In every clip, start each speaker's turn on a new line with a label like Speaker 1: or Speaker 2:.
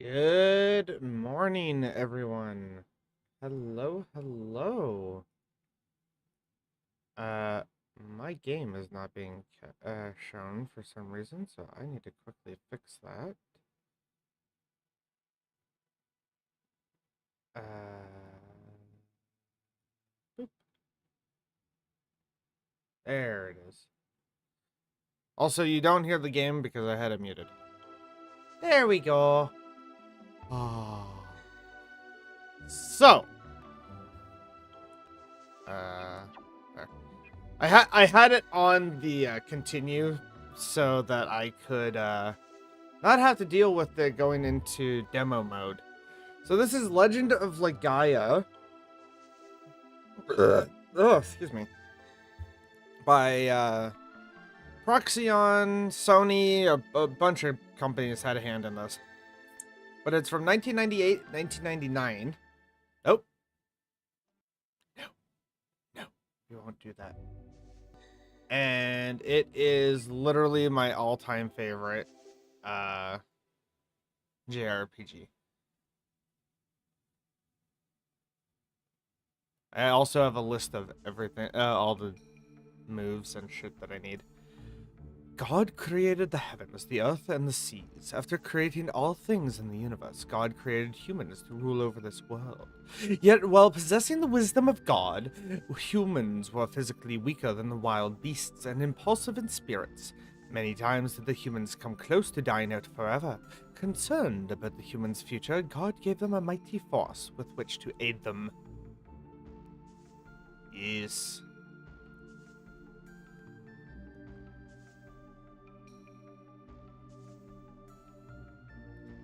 Speaker 1: Good morning, everyone. Hello, hello. Uh, my game is not being shown for some reason, so I need to quickly fix that. Boop. There it is. Also, you don't hear the game because I had it muted. There we go. Oh. So, there. I had it on the continue so that I could not have to deal with it going into demo mode. So this is Legend of Legaia. Oh, excuse me. By Proxyon, Sony, a bunch of companies had a hand in this. But it's from 1998, 1999. Nope. No, no, you won't do that. And it is literally my all-time favorite JRPG. I also have a list of everything, all the moves and shit that I need. God created the heavens, the earth, and the seas. After creating all things in the universe, God created humans to rule over this world. Yet, while possessing the wisdom of God, humans were physically weaker than the wild beasts and impulsive in spirits. Many times did the humans come close to dying out forever. Concerned about the humans' future, God gave them a mighty force with which to aid them. Yes.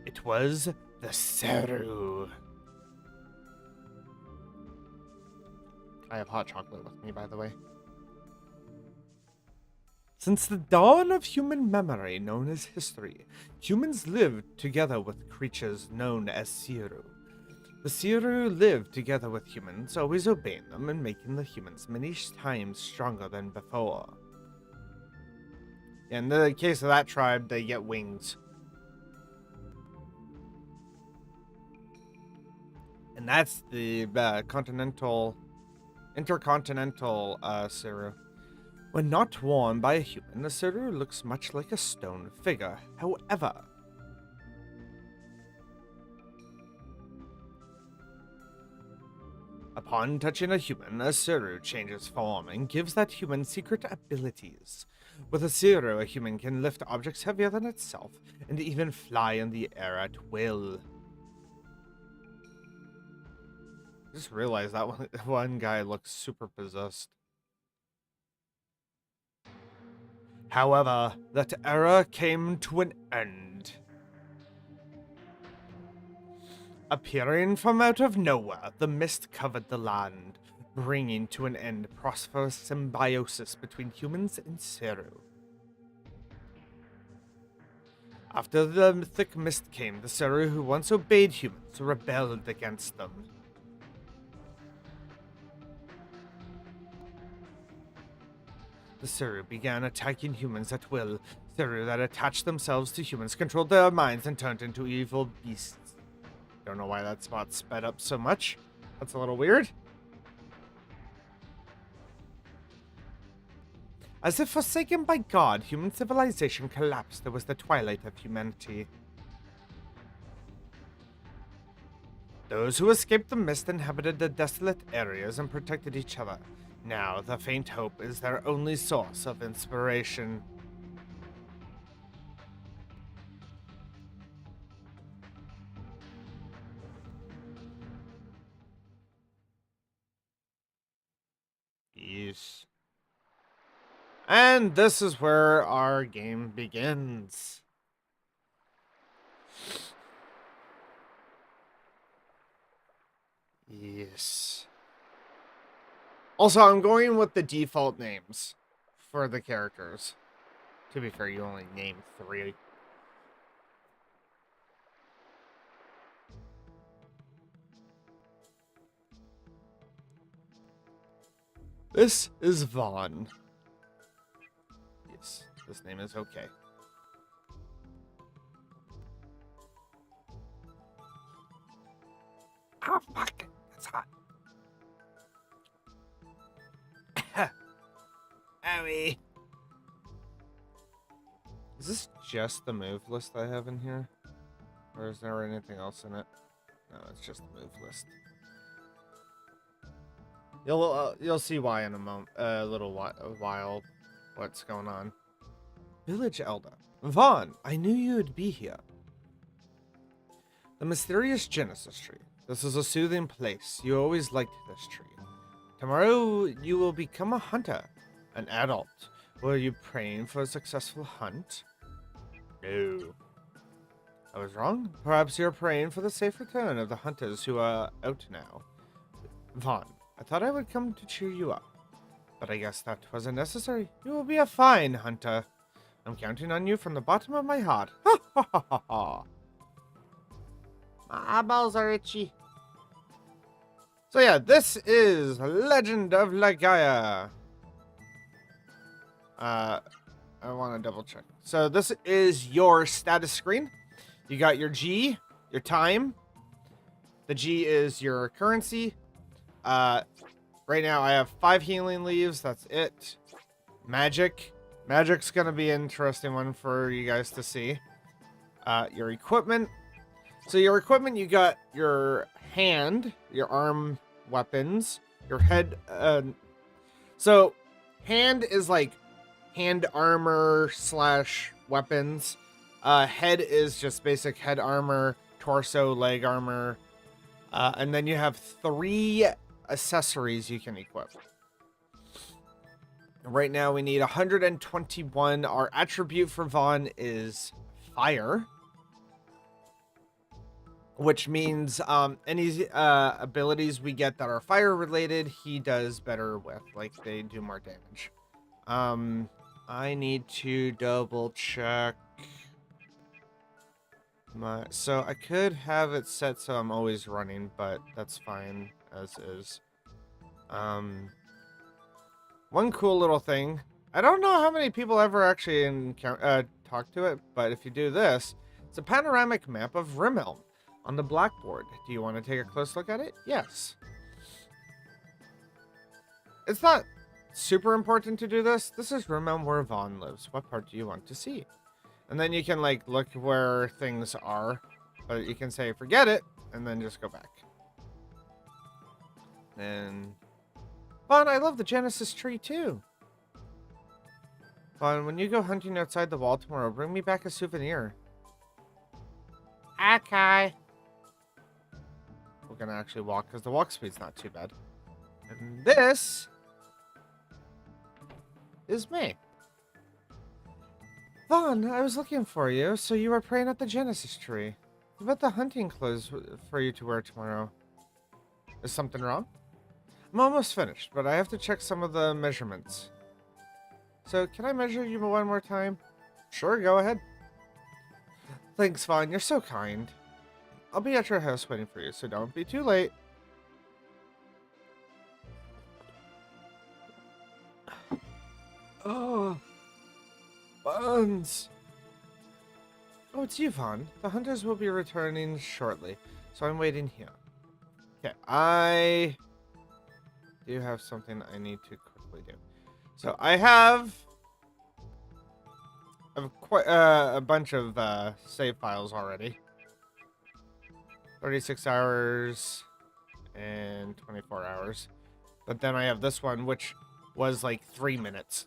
Speaker 1: It was the Seru. I have hot chocolate with me, by the way. Since the dawn of human memory, known as history, humans lived together with creatures known as Seru. The Seru lived together with humans, always obeying them and making the humans many times stronger than before. In the case of that tribe, they get wings. And that's the intercontinental Seru. When not worn by a human, the Seru looks much like a stone figure. However, upon touching a human, a Seru changes form and gives that human secret abilities. With a Seru, a human can lift objects heavier than itself and even fly in the air at will. I just realized that one guy looks super possessed. However, that era came to an end. Appearing from out of nowhere, the mist covered the land, bringing to an end prosperous symbiosis between humans and Seru. After the thick mist came, the Seru who once obeyed humans rebelled against them. The Seru began attacking humans at will. Seru that attached themselves to humans controlled their minds and turned into evil beasts. Don't know why that spot sped up so much. That's a little weird. As if forsaken by God, human civilization collapsed. There was the twilight of humanity. Those who escaped the mist inhabited the desolate areas and protected each other. Now, the faint hope is their only source of inspiration. Yes. And this is where our game begins. Yes. Also, I'm going with the default names for the characters. To be fair, you only name 3. This is Vaughn. Yes, this name is okay. Oh, fuck. That's hot. Owie. Is this just the move list I have in here? Or is there anything else in it? No, it's just the move list. You'll see why in a moment, a while, what's going on. Village Elder. Vaughn, I knew you would be here. The mysterious Genesis tree. This is a soothing place. You always liked this tree. Tomorrow you will become a hunter, an adult. Were you praying for a successful hunt? No. I was wrong. Perhaps you're praying for the safe return of the hunters who are out now. Vaughn, I thought I would come to cheer you up, but I guess that wasn't necessary. You will be a fine hunter. I'm counting on you from the bottom of my heart. Ha ha ha ha ha. My eyeballs are itchy. So yeah, this is Legend of Legaia. I want to double check. So this is your status screen. You got your G, your time. The G is your currency. Right now I have 5 healing leaves. That's it. Magic. Magic's gonna be an interesting one for you guys to see. Your equipment. So your equipment, you got your hand, your arm weapons, your head. So hand is like hand armor / weapons. Head is just basic head armor, torso, leg armor. And then you have 3 accessories you can equip. Right now we need 121. Our attribute for Vaughn is fire, which means any abilities we get that are fire related, he does better with. Like, they do more damage. I need to double check so I could have it set so I'm always running, but that's fine as is. One cool little thing. I don't know how many people ever actually talk to it, but if you do this, it's a panoramic map of Rimelm on the blackboard. Do you want to take a close look at it? Yes. It's not super important to do this. This is Rimelm where Vaughn lives. What part do you want to see? And then you can like look where things are, but you can say forget it and then just go back. And Vaughn, I love the Genesis tree too. Vaughn, when you go hunting outside the wall tomorrow, bring me back a souvenir. Okay. We're gonna actually walk because the walk speed's not too bad. And this is me. Vaughn, I was looking for you, so you were praying at the Genesis tree. What about the hunting clothes for you to wear tomorrow? Is something wrong? I'm almost finished, but I have to check some of the measurements. So, can I measure you one more time? Sure, go ahead. Thanks, Vaughn. You're so kind. I'll be at your house waiting for you, so don't be too late. Oh, buns. Oh, it's you, Vaughn. The hunters will be returning shortly, so I'm waiting here. Okay, I do have something I need to quickly do. So I have quite a bunch of save files already. 36 hours and 24 hours. But then I have this one, which was like 3 minutes.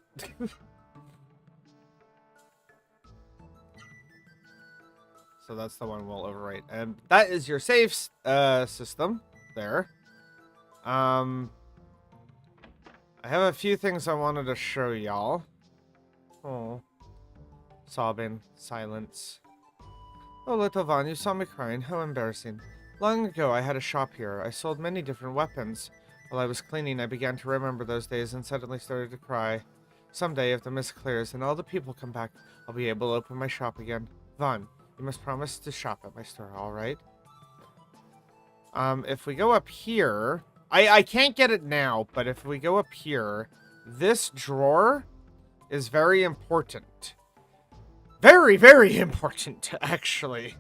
Speaker 1: So that's the one we'll overwrite. And that is your save system there. I have a few things I wanted to show y'all. Oh. Sobbing. Silence. Oh, little Vaughn, you saw me crying. How embarrassing. Long ago, I had a shop here. I sold many different weapons. While I was cleaning, I began to remember those days and suddenly started to cry. Someday, if the mist clears and all the people come back, I'll be able to open my shop again. Vaughn, you must promise to shop at my store, alright? If we go up here... I can't get it now, but if we go up here, this drawer is very important. Very, very important, actually.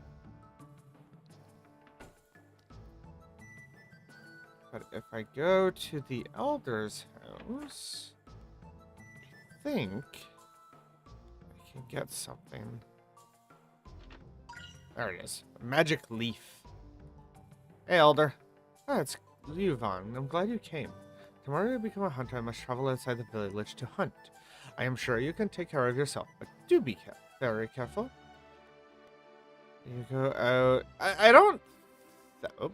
Speaker 1: but if I go to the Elder's house, I think I can get something. There it is. A magic leaf. Hey, Elder. Oh, it's you, Vaughn. I'm glad you came. Tomorrow you become a hunter. I must travel outside the village to hunt. I am sure you can take care of yourself, but do be very careful. You go out. I don't. Oh,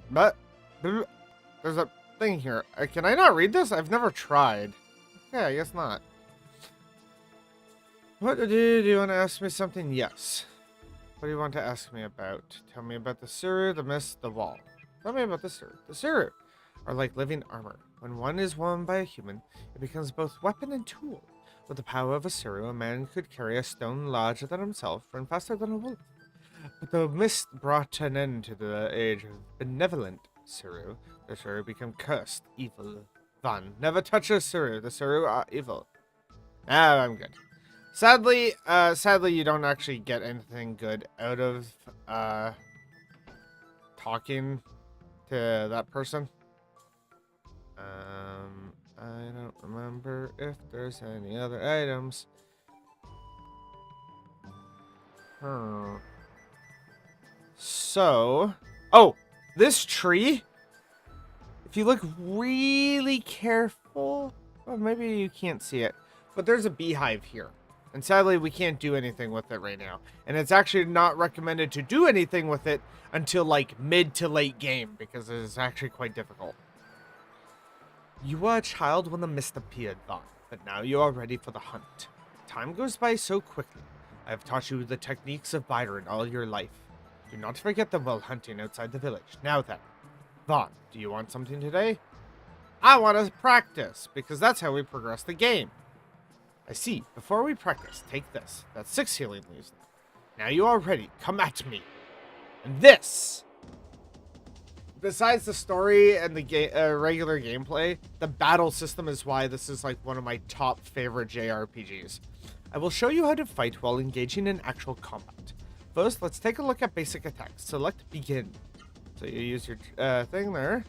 Speaker 1: but there's a thing here. Can I not read this? I've never tried. Yeah, I guess not. What do you want to ask me something? Yes. What do you want to ask me about? Tell me about the Suru, the mist, the wall. Tell me about the Suru. The Suru are like living armor. When one is worn by a human, it becomes both weapon and tool. With the power of a Suru, a man could carry a stone larger than himself, run faster than a wolf. But the mist brought an end to the age of benevolent Suru. The Suru become cursed, evil. Van, never touch a Suru. The Suru are evil. Ah, I'm good. Sadly, you don't actually get anything good out of talking to that person. I don't remember if there's any other items. So, oh, this tree, if you look really careful, well, maybe you can't see it, but there's a beehive here. And sadly, we can't do anything with it right now. And it's actually not recommended to do anything with it until like mid to late game, because it is actually quite difficult. You were a child when the mist appeared, Vaughn, but now you are ready for the hunt. Time goes by so quickly. I have taught you the techniques of Byron all your life. Do not forget them while hunting outside the village. Now then, Vaughn, do you want something today? I want to practice, because that's how we progress the game. I see. Before we practice, take this. That's 6 healing leaves. Now you are ready. Come at me. And this, besides the story and the regular gameplay, the battle system is why this is like one of my top favorite JRPGs. I will show you how to fight while engaging in actual combat. First, let's take a look at basic attacks. Select begin. So you use your thing there.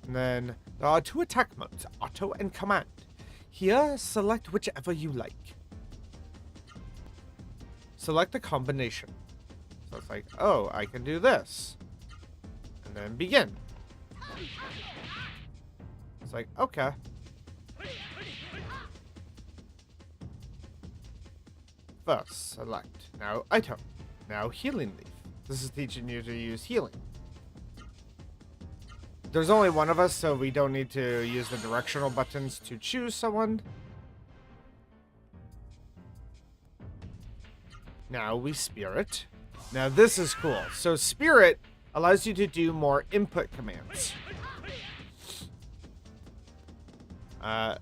Speaker 1: And then there are 2 attack modes, auto and command. Here, select whichever you like. Select a combination. So it's like, oh, I can do this. And then begin. It's like, okay. First, select. Now, item. Now, healing leaf. This is teaching you to use healing. There's only one of us, so we don't need to use the directional buttons to choose someone. Now we spirit. Now this is cool. So spirit allows you to do more input commands. Now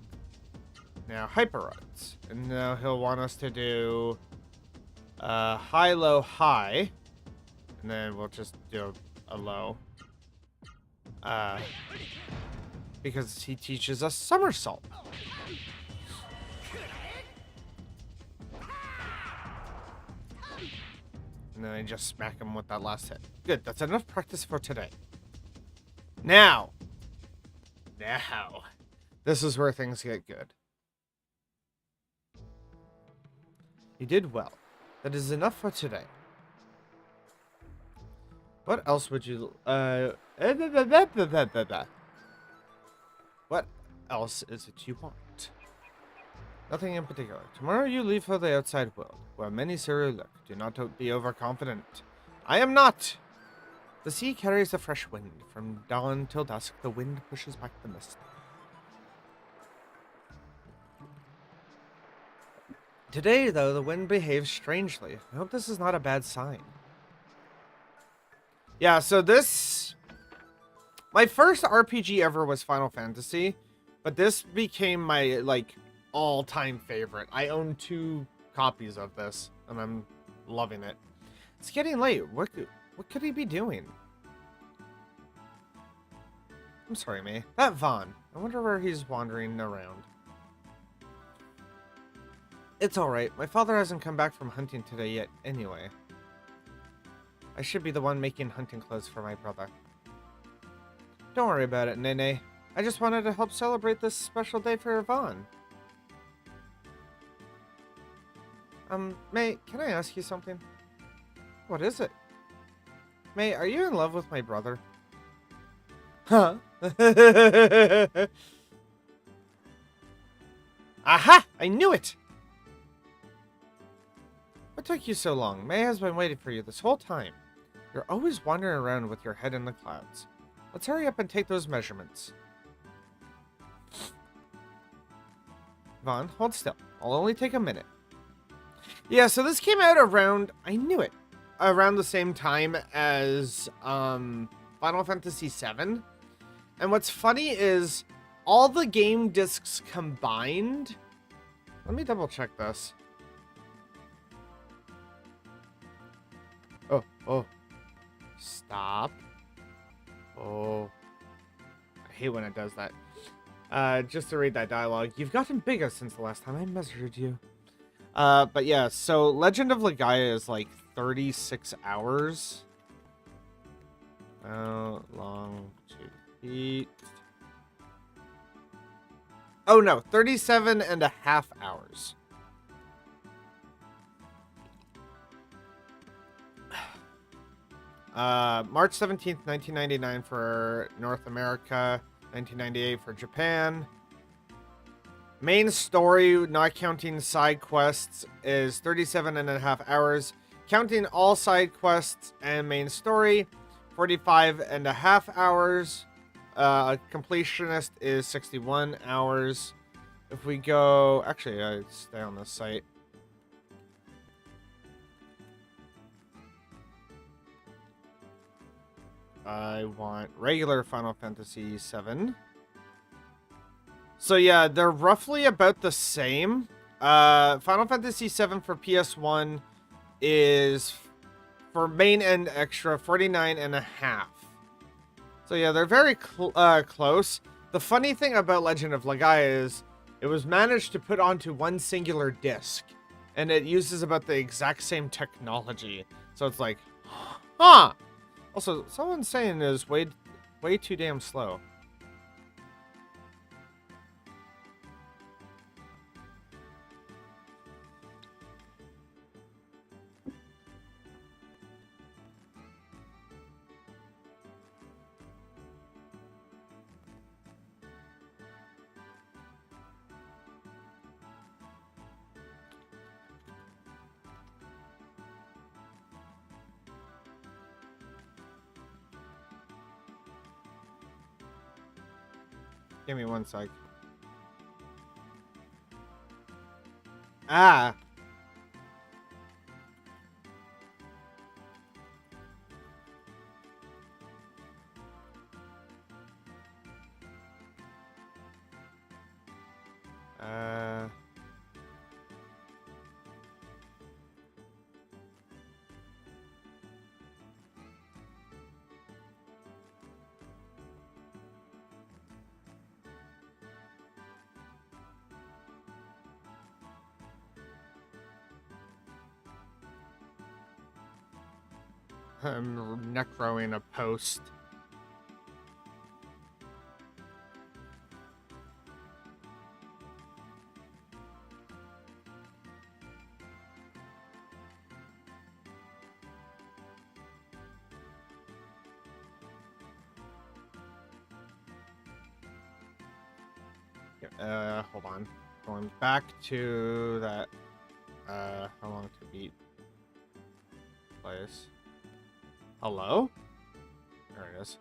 Speaker 1: hyper rods. And now he'll want us to do high, low, high. And then we'll just do a low. Because he teaches us somersault. And then I just smack him with that last hit. Good, that's enough practice for today. Now, this is where things get good. You did well. That is enough for today. What else would you, what else is it you want? Nothing in particular. Tomorrow you leave for the outside world, where many Suru lurk. Do not be overconfident. I am not! The sea carries a fresh wind. From dawn till dusk, the wind pushes back the mist. Today, though, the wind behaves strangely. I hope this is not a bad sign. Yeah, so this... My first RPG ever was Final Fantasy, but this became my, like, all-time favorite. I own 2 copies of this, and I'm loving it. It's getting late. What could he be doing? I'm sorry, May. That Vaughn. I wonder where he's wandering around. It's alright. My father hasn't come back from hunting today yet anyway. I should be the one making hunting clothes for my brother. Don't worry about it, Nene. I just wanted to help celebrate this special day for Yvonne. May, can I ask you something? What is it? May, are you in love with my brother? Huh? Aha! I knew it! What took you so long? May has been waiting for you this whole time. You're always wandering around with your head in the clouds. Let's hurry up and take those measurements. Vaughn, hold still. I'll only take a minute. Yeah, so this came out around... I knew it. Around the same time as Final Fantasy VII. And what's funny is all the game discs combined... Let me double check this. Oh. Stop. Oh. I hate when it does that. Just to read that dialogue. You've gotten bigger since the last time I measured you. But yeah, so Legend of Legaia is like 36 hours. How long to beat? Oh no, 37 and a half hours. March 17th, 1999 for North America, 1998 for Japan. Main story, not counting side quests, is 37 and a half hours. Counting all side quests and main story, 45 and a half hours. Completionist is 61 hours. If we go... Actually, I stay on this site. I want regular Final Fantasy VII. So yeah, they're roughly about the same. Final Fantasy VII for PS1 is, for main and extra, 49 and a half. So yeah, they're very close. The funny thing about Legend of Legaia is it was managed to put onto one singular disc, and it uses about the exact same technology. So it's like, huh. Also, someone's saying it is way too damn slow. Give me one sec. Ah! I'm necroing a post. Hold on. Going back to that, how long to beat place. Hello? There it is.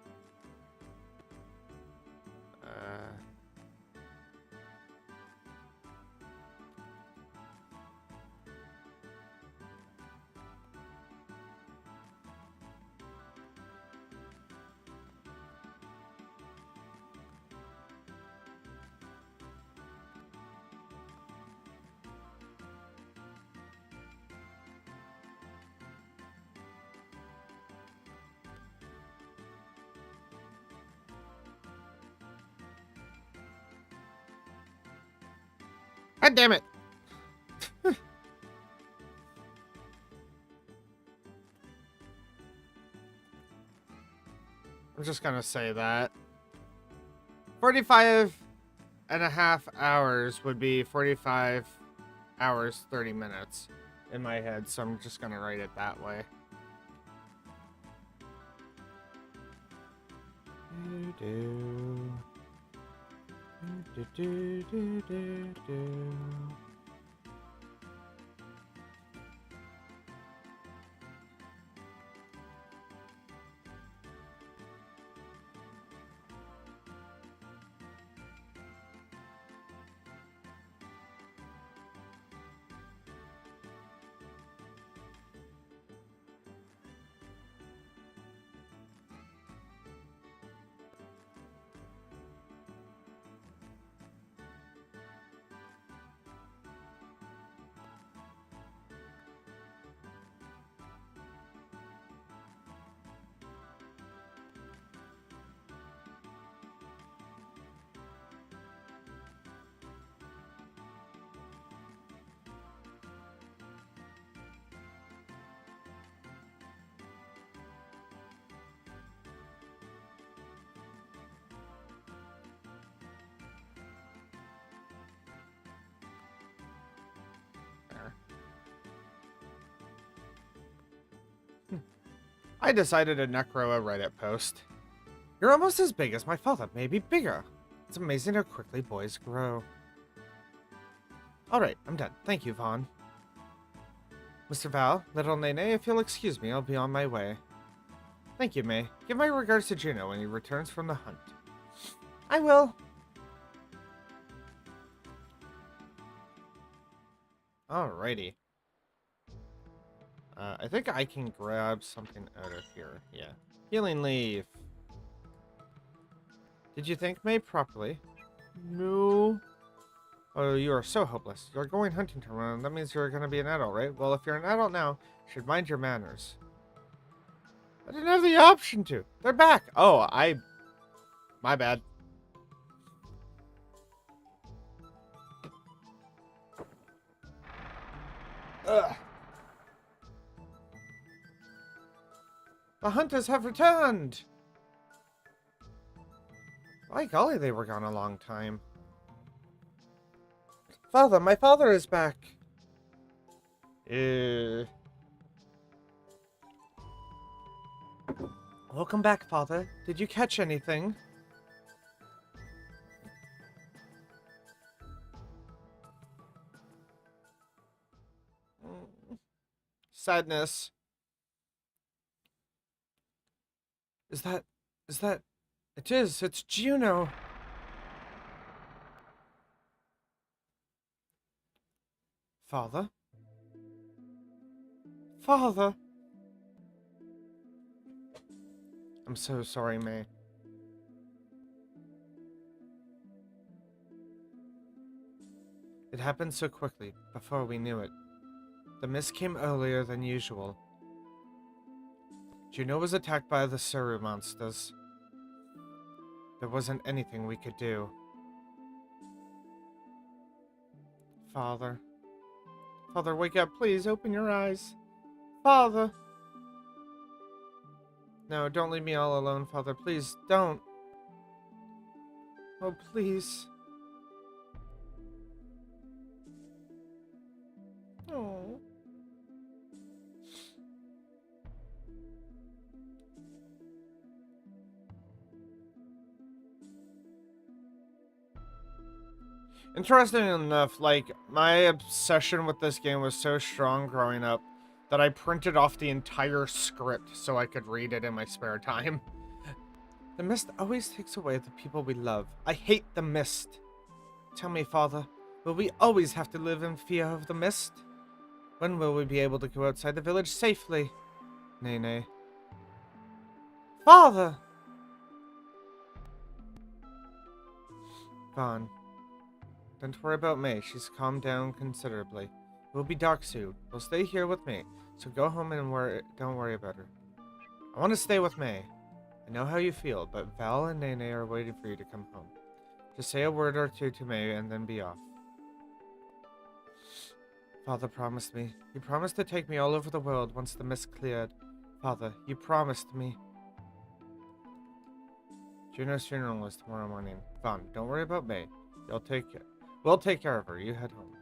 Speaker 1: God damn it! I'm just gonna say that. 45 and a half hours would be 45 hours, 30 minutes in my head, so I'm just gonna write it that way. I decided to necro a Reddit post. You're almost as big as my father, maybe bigger. It's amazing how quickly boys grow. Alright, I'm done. Thank you, Vaughn. Mr. Val, little Nene, if you'll excuse me, I'll be on my way. Thank you, May. Give my regards to Juno when he returns from the hunt. I will. Alrighty. I think I can grab something out of here. Yeah. Healing leaf. Did you think May properly? No. Oh, you are so hopeless. You're going hunting tomorrow, and that means you're going to be an adult, right? Well, if you're an adult now, you should mind your manners. I didn't have the option to. They're back. Oh, my bad. Ugh. The hunters have returned! By golly, they were gone a long time. Father, my father is back. Welcome back, father. Did you catch anything? Sadness. Is that... It is. It's Juno. Father? Father? I'm so sorry, May. It happened so quickly, before we knew it. The mist came earlier than usual. Juno was attacked by the Suru monsters. There wasn't anything we could do. Father. Father, wake up, please. Open your eyes. Father. No, don't leave me all alone, Father. Please, don't. Oh, please. Oh. Interesting enough, like, my obsession with this game was so strong growing up that I printed off the entire script so I could read it in my spare time. The mist always takes away the people we love. I hate the mist. Tell me, Father, will we always have to live in fear of the mist? When will we be able to go outside the village safely? Nene. Father! Vaughn. Don't worry about May. She's calmed down considerably. We'll be dark soon. We'll stay here with May. So go home and don't worry about her. I want to stay with May. I know how you feel, but Val and Nene are waiting for you to come home. Just say a word or two to May and then be off. Father promised me. He promised to take me all over the world once the mist cleared. Father, you promised me. Juno's funeral is tomorrow morning. Vaughn, don't worry about May. We'll take care of her. You head home.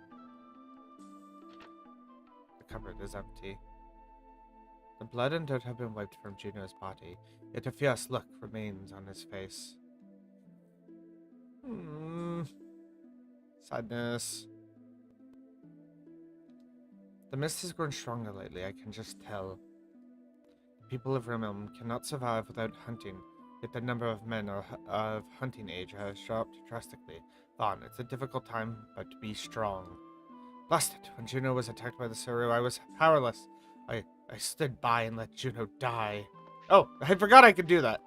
Speaker 1: The cupboard is empty. The blood and dirt have been wiped from Juno's body, yet a fierce look remains on his face. Sadness. The mist has grown stronger lately, I can just tell. The people of Realm cannot survive without hunting, yet the number of men of hunting age has dropped drastically. Vaughn, it's a difficult time, but be strong. Blast it! When Juno was attacked by the Saru, I was powerless. I stood by and let Juno die. Oh, I forgot I could do that.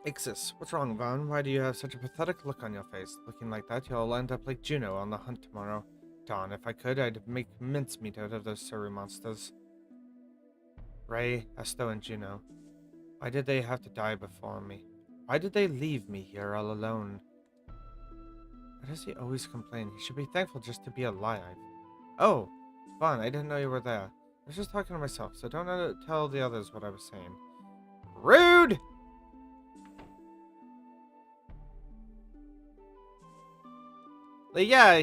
Speaker 1: Ixis, what's wrong, Vaughn? Why do you have such a pathetic look on your face? Looking like that, you'll end up like Juno on the hunt tomorrow. Dawn, if I could, I'd make mincemeat out of those Saru monsters. Ray, Esto, and Juno. Why did they have to die before me? Why did they leave me here all alone? Why does he always complain? He should be thankful just to be alive. Oh, Vaughn, I didn't know you were there. I was just talking to myself, so don't tell the others what I was saying. Rude! Like, yeah,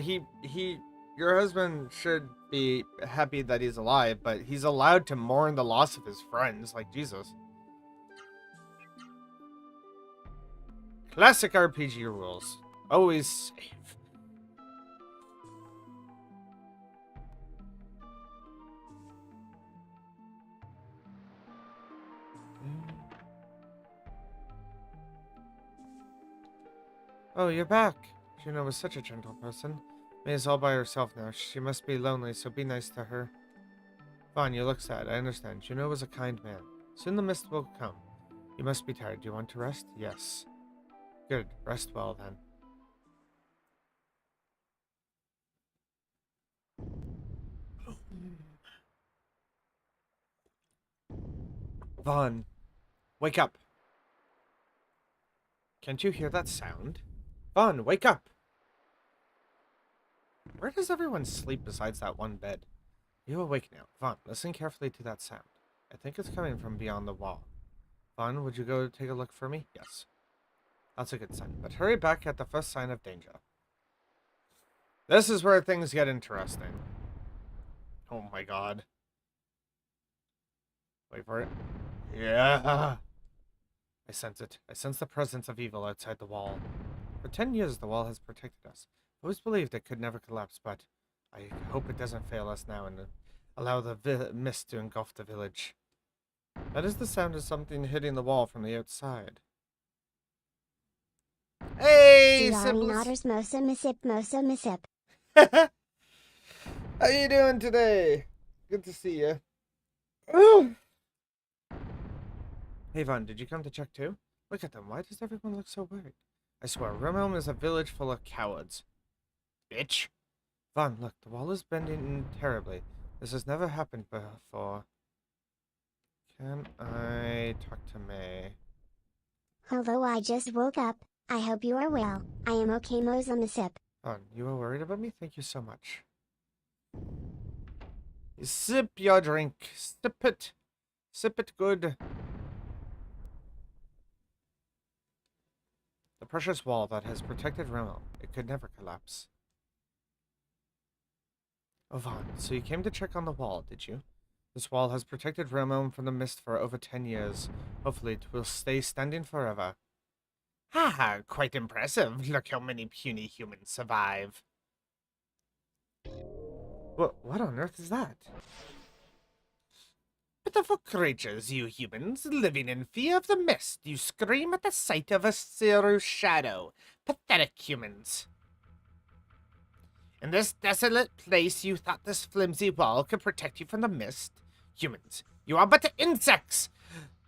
Speaker 1: your husband should be happy that he's alive, but he's allowed to mourn the loss of his friends, like Jesus. Classic RPG rules. Always save. Oh, you're back. Juno was such a gentle person. May is all by herself now. She must be lonely, so be nice to her. Vaughn, you look sad. I understand. Juno was a kind man. Soon the mist will come. You must be tired. Do you want to rest? Yes. Good. Rest well, then. Vaughn, wake up. Can't you hear that sound? Vaughn, wake up. Where does everyone sleep besides that one bed? You awake now. Vaughn, listen carefully to that sound. I think it's coming from beyond the wall. Vaughn, would you go take a look for me? Yes. That's a good sign, but hurry back at the first sign of danger. This is where things get interesting. Oh my god. Wait for it. Yeah. I sense it. I sense the presence of evil outside the wall. For 10 years, the wall has protected us. I always believed it could never collapse, but I hope it doesn't fail us now and allow the mist to engulf the village. That is the sound of something hitting the wall from the outside. Hey, siblings! How you doing today? Good to see you. Hey, Vaughn, did you come to check too? Look at them. Why does everyone look so worried? I swear, Realm is a village full of cowards. Bitch. Vaughn, look, the wall is bending terribly. This has never happened before. Can I talk to May?
Speaker 2: Hello, I just woke up. I hope you are well. I am okay, Mosamasip.
Speaker 1: Vaughn, you were worried about me? Thank you so much. Sip your drink. Sip it. Sip it good. The precious wall that has protected Realm. It could never collapse. Oh, Vaughn, so you came to check on the wall, did you? This wall has protected Realm from the mist for over 10 years. Hopefully it will stay standing forever. Haha, quite impressive. Look how many puny humans survive. What on earth is that? Pitiful creatures, you humans, living in fear of the mist. You scream at the sight of a Saru shadow. Pathetic humans. In this desolate place, you thought this flimsy wall could protect you from the mist? Humans, you are but insects!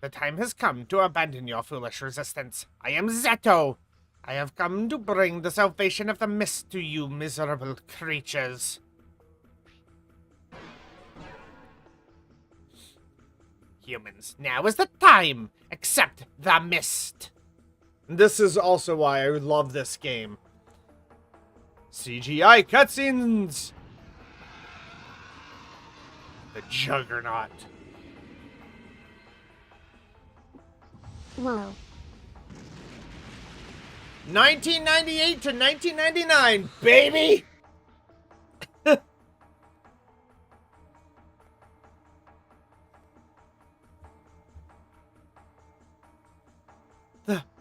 Speaker 1: The time has come to abandon your foolish resistance. I am Zeto! I have come to bring the salvation of the mist to you, miserable creatures. Humans, now is the time! Accept the mist! This is also why I love this game. CGI cutscenes! The Juggernaut.
Speaker 2: Whoa.
Speaker 1: 1998 to 1999, baby!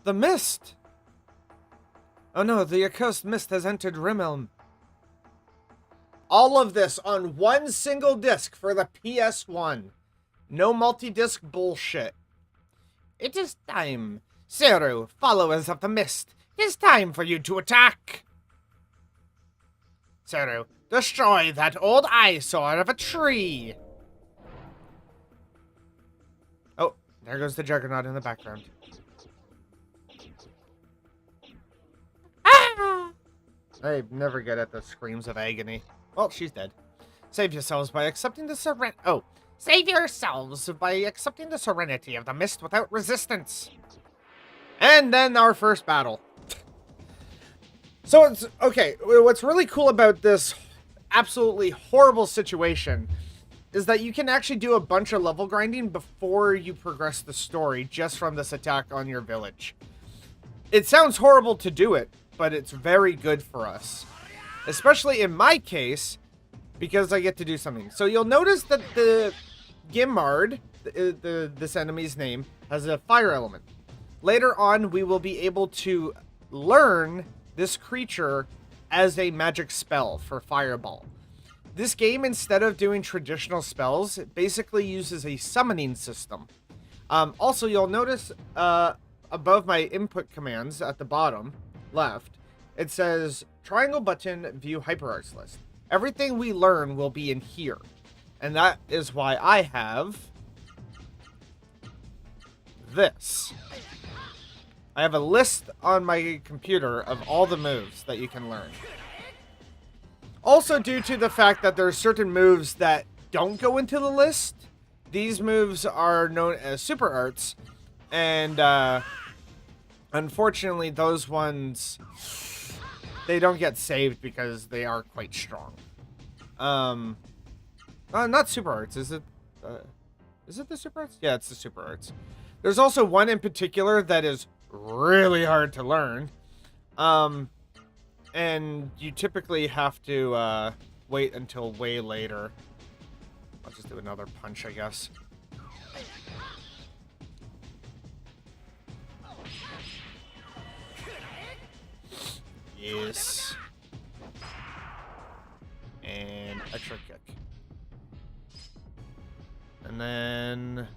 Speaker 1: The mist! Oh no, the accursed mist has entered Rimelm. All of this on one single disc for the PS1. No multi-disc bullshit. It is time. Seru, followers of the mist, it is time for you to attack. Seru, destroy that old eyesore of a tree. Oh, there goes the Juggernaut in the background. I never get at the screams of agony. Well, she's dead. Save yourselves by accepting the Save yourselves by accepting the serenity of the mist without resistance. And then our first battle. So it's okay. What's really cool about this absolutely horrible situation is that you can actually do a bunch of level grinding before you progress the story just from this attack on your village. It sounds horrible to do it, but it's very good for us. Especially in my case, because I get to do something. So you'll notice that the Gimmard, this enemy's name, has a fire element. Later on, we will be able to learn this creature as a magic spell for Fireball. This game, instead of doing traditional spells, it basically uses a summoning system. Also, you'll notice above my input commands at the bottom left, it says triangle button view hyperarts list. Everything we learn will be in here. And that is why I have this. I have a list on my computer of all the moves that you can learn. Also, due to the fact that there are certain moves that don't go into the list, these moves are known as super arts, and unfortunately those ones, they don't get saved because they are quite strong. Not super arts, is it? Is it the super arts? Yeah, it's the super arts. There's also one in particular that is really hard to learn. And you typically have to wait until way later. I'll just do another punch, I guess. Yes. And extra kick. And then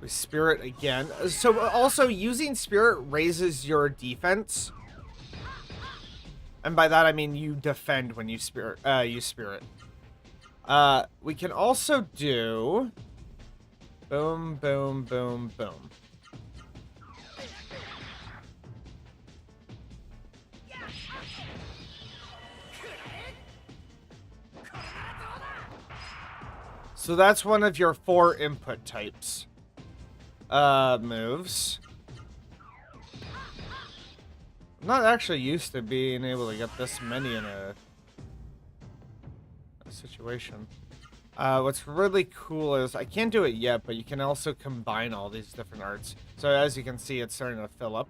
Speaker 1: we spirit again. So also using spirit raises your defense. And by that I mean you defend when you spirit use spirit. We can also do boom, boom, boom, boom. So that's one of your 4 input types. Moves. I'm not actually used to being able to get this many in a situation. What's really cool is, I can't do it yet, but you can also combine all these different arts. So as you can see, it's starting to fill up.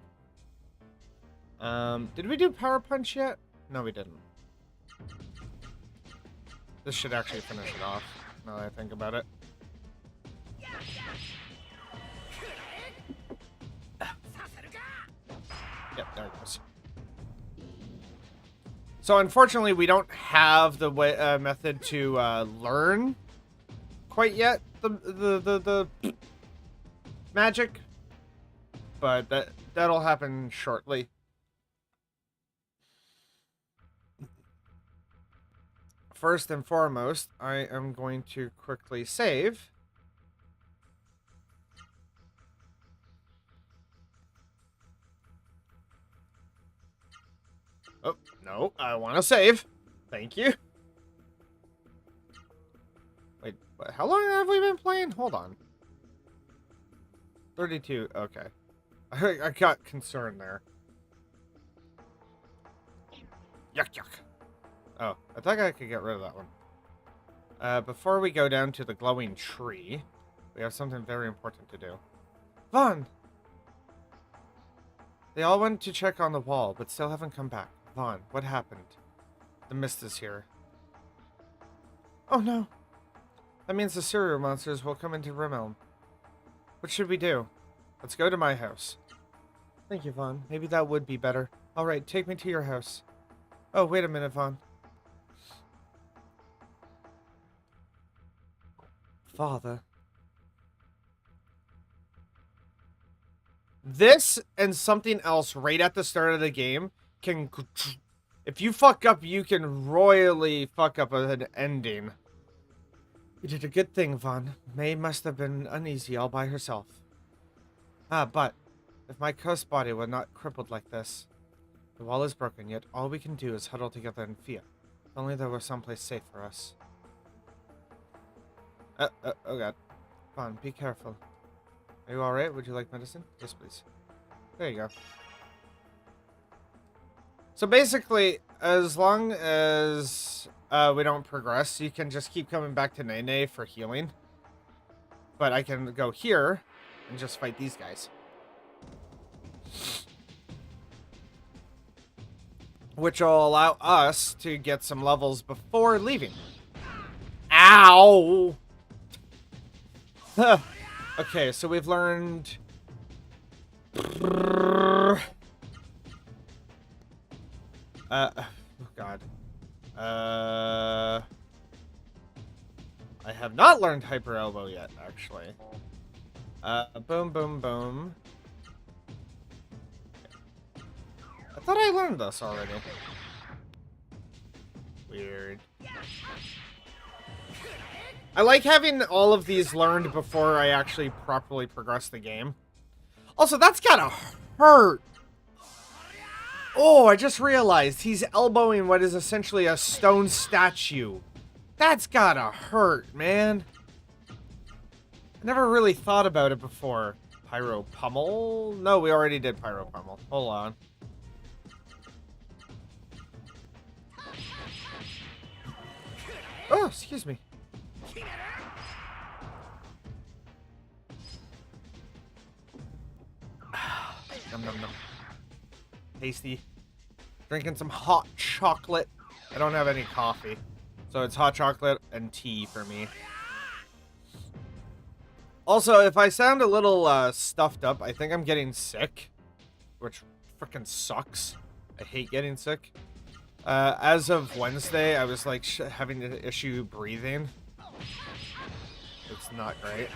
Speaker 1: Did we do Power Punch yet? No, we didn't. This should actually finish it off, now that I think about it. Yep, there it goes. So unfortunately, we don't have the way method to learn quite yet the magic, but that'll happen shortly. First and foremost, I am going to quickly save. Oh, no, I want to save. Thank you. Wait, how long have we been playing? Hold on. 32, okay. I got concerned there. Yuck, yuck. Oh, I thought I could get rid of that one. Before we go down to the glowing tree, we have something very important to do. Vaughn! They all went to check on the wall, but still haven't come back. Vaughn, what happened? The mist is here. Oh no! That means the sewer monsters will come into Rimelm. What should we do? Let's go to my house. Thank you, Vaughn. Maybe that would be better. Alright, take me to your house. Oh, wait a minute, Vaughn. Father. This and something else right at the start of the game can... If you fuck up, you can royally fuck up an ending. You did a good thing, Vaughn. May must have been uneasy all by herself. But if my cursed body were not crippled like this. The wall is broken, yet all we can do is huddle together in fear. If only there were someplace safe for us. Oh god. Vaughn, be careful. Are you alright? Would you like medicine? Yes, please. There you go. So basically, as long as we don't progress, you can just keep coming back to Nene for healing. But I can go here and just fight these guys. Which will allow us to get some levels before leaving. Ow! Okay, so we've learned... oh god. I have not learned Hyper Elbow yet, actually. Boom, boom, boom. I thought I learned this already. Weird. I like having all of these learned before I actually properly progress the game. Also, that's gotta hurt. Oh, I just realized he's elbowing what is essentially a stone statue. That's gotta hurt, man. I never really thought about it before. Pyro Pummel? No, we already did Pyro Pummel. Hold on. Oh, excuse me. Nom nom nom. Tasty. Drinking some hot chocolate. I don't have any coffee. So it's hot chocolate and tea for me. Also, if I sound a little stuffed up, I think I'm getting sick. Which freaking sucks. I hate getting sick. As of Wednesday, I was like having an issue breathing. It's not great.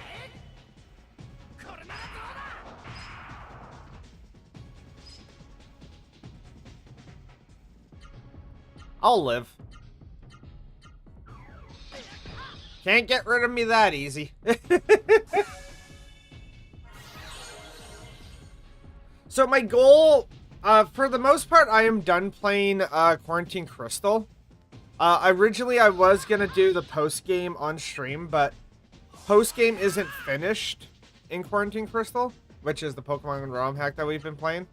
Speaker 1: I'll live. Can't get rid of me that easy. So my goal, for the most part, I am done playing Quarantine Crystal. Originally, I was going to do the post-game on stream, but post-game isn't finished in Quarantine Crystal, which is the Pokemon ROM hack that we've been playing.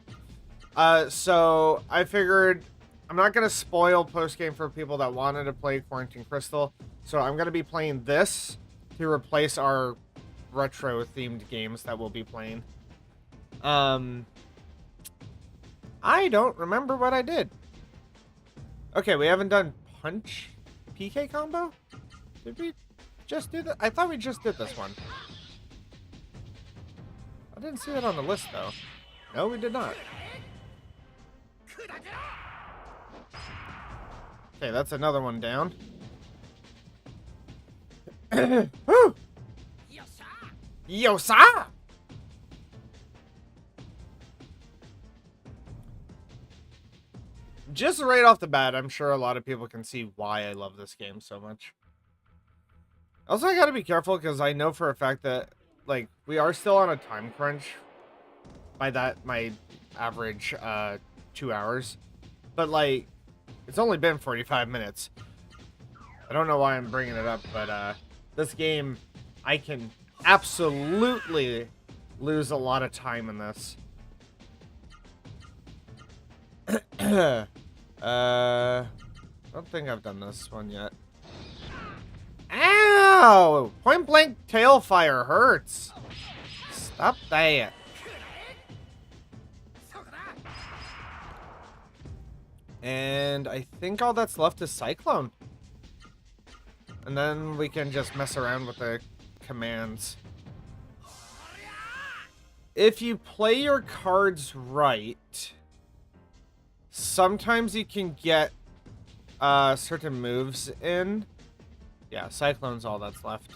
Speaker 1: So I figured I'm not going to spoil post-game for people that wanted to play Quarantine Crystal. So I'm going to be playing this to replace our retro-themed games that we'll be playing. I don't remember what I did. Okay, we haven't done Punch PK combo? Did we just do that? I thought we just did this one. I didn't see it on the list, though. No, we did not. Okay, that's another one down. Woo! Yosa! Just right off the bat, I'm sure a lot of people can see why I love this game so much. Also, I gotta be careful because I know for a fact that, like, we are still on a time crunch. By that, my average, 2 hours. But, like, it's only been 45 minutes. I don't know why I'm bringing it up, but, this game, I can absolutely lose a lot of time in this. I don't think I've done this one yet. Ow! Point blank tail fire hurts. Stop that. And I think all that's left is Cyclone. And then we can just mess around with the commands. If you play your cards right, sometimes you can get certain moves in. Yeah, Cyclone's all that's left.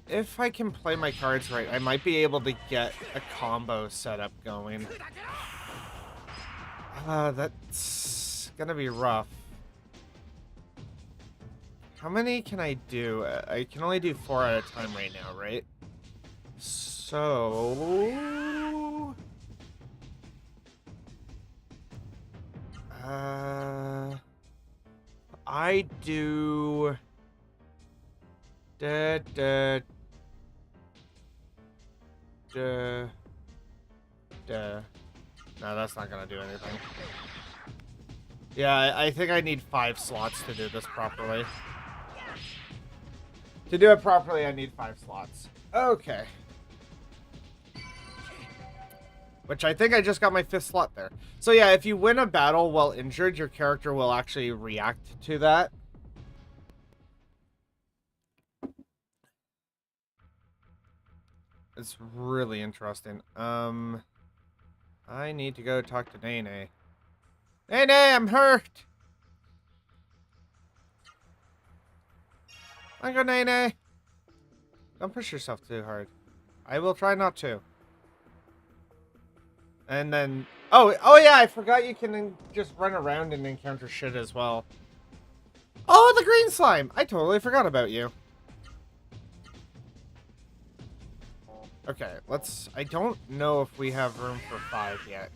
Speaker 1: If I can play my cards right, I might be able to get a combo setup going. That's gonna be rough. How many can I do? I can only do 4 at a time right now, right? So... I do... No, that's not gonna do anything. Yeah, I think I need 5 slots to do this properly. To do it properly, I need 5 slots. Okay. Which I think I just got my 5th slot there. So yeah, if you win a battle while injured, your character will actually react to that. It's really interesting. I need to go talk to Nene. Nene, I'm hurt! Go, Nene. Don't push yourself too hard. I will try not to. And then... Oh yeah, I forgot you can just run around and encounter shit as well. Oh, the green slime! I totally forgot about you. Okay, let's... I don't know if we have room for 5 yet.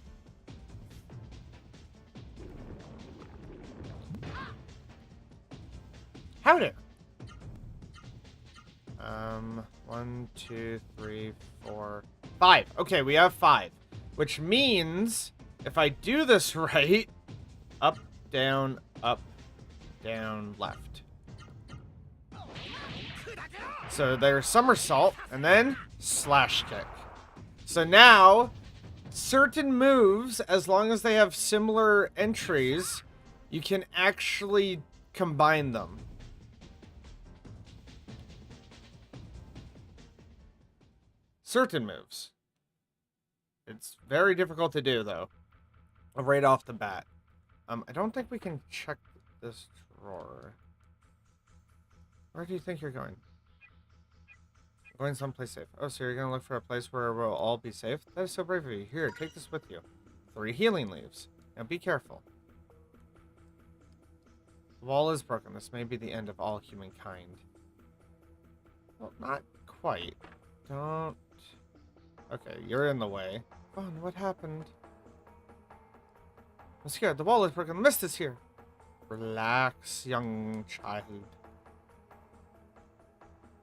Speaker 1: Howdy! 1, 2, 3, 4, 5. Okay, we have 5. Which means, if I do this right, up, down, left. So there's somersault, and then slash kick. So now, certain moves, as long as they have similar entries, you can actually combine them. Certain moves. It's very difficult to do, though. Right off the bat. I don't think we can check this drawer. Where do you think you're going? Going someplace safe. Oh, so you're going to look for a place where we'll all be safe? That is so brave of you. Here, take this with you. 3 healing leaves. Now be careful. The wall is broken. This may be the end of all humankind. Well, not quite. Don't... Okay, you're in the way. Oh, what happened? I'm scared. The wall is broken. The mist is here. Relax, young child.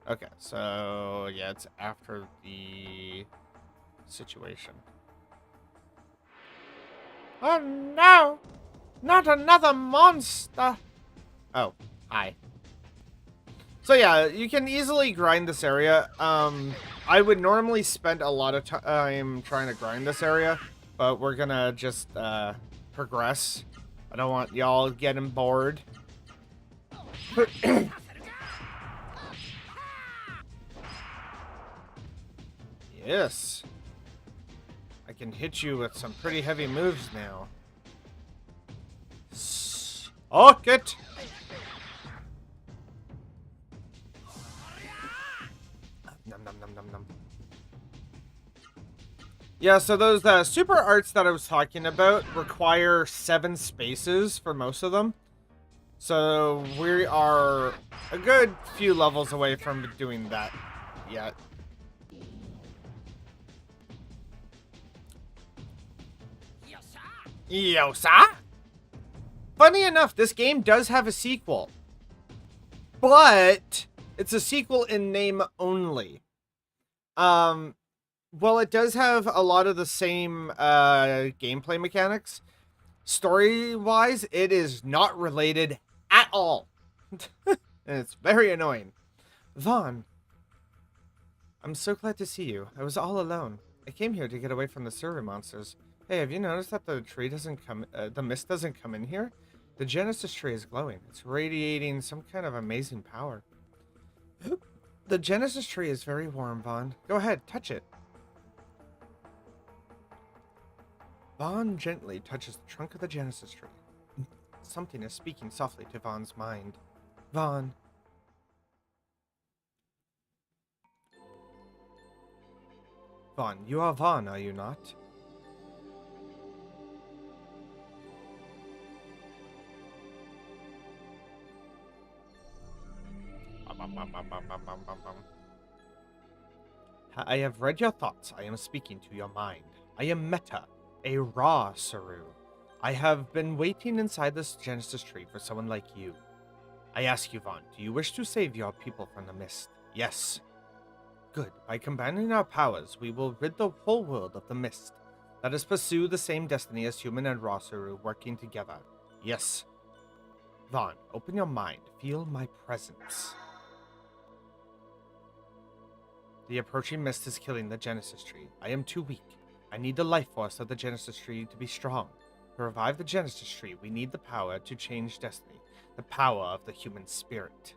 Speaker 1: Okay, so yeah, it's after the situation. Oh no! Not another monster! Oh, hi. So yeah, you can easily grind this area. I would normally spend a lot of time trying to grind this area, but we're gonna just progress. I don't want y'all getting bored. Yes. I can hit you with some pretty heavy moves now. Suck it! Nom nom nom nom nom. Yeah, so those super arts that I was talking about require 7 spaces for most of them. So we are a good few levels away from doing that yet. Yosa? Funny enough, this game does have a sequel. But it's a sequel in name only. Well, it does have a lot of the same gameplay mechanics. Story-wise, it is not related at all. And it's very annoying. Vaughn, I'm so glad to see you. I was all alone. I came here to get away from the server monsters. Hey, have you noticed that the mist doesn't come in here? The Genesis tree is glowing. It's radiating some kind of amazing power. The Genesis tree is very warm, Vaughn. Go ahead, touch it. Vaughn gently touches the trunk of the Genesis tree. Something is speaking softly to Vaughn's mind. Vaughn. Vaughn, you are Vaughn, are you not? I have read your thoughts. I am speaking to your mind. I am Meta, a raw Saru. I have been waiting inside this Genesis tree for someone like you. I ask you, Vaughn, do you wish to save your people from the mist? Yes. Good. By combining our powers, we will rid the whole world of the mist. Let us pursue the same destiny as human and raw Saru working together. Yes. Vaughn, open your mind. Feel my presence. The approaching mist is killing the Genesis tree. I am too weak. I need the life force of the Genesis tree to be strong. To revive the Genesis tree, we need the power to change destiny. The power of the human spirit.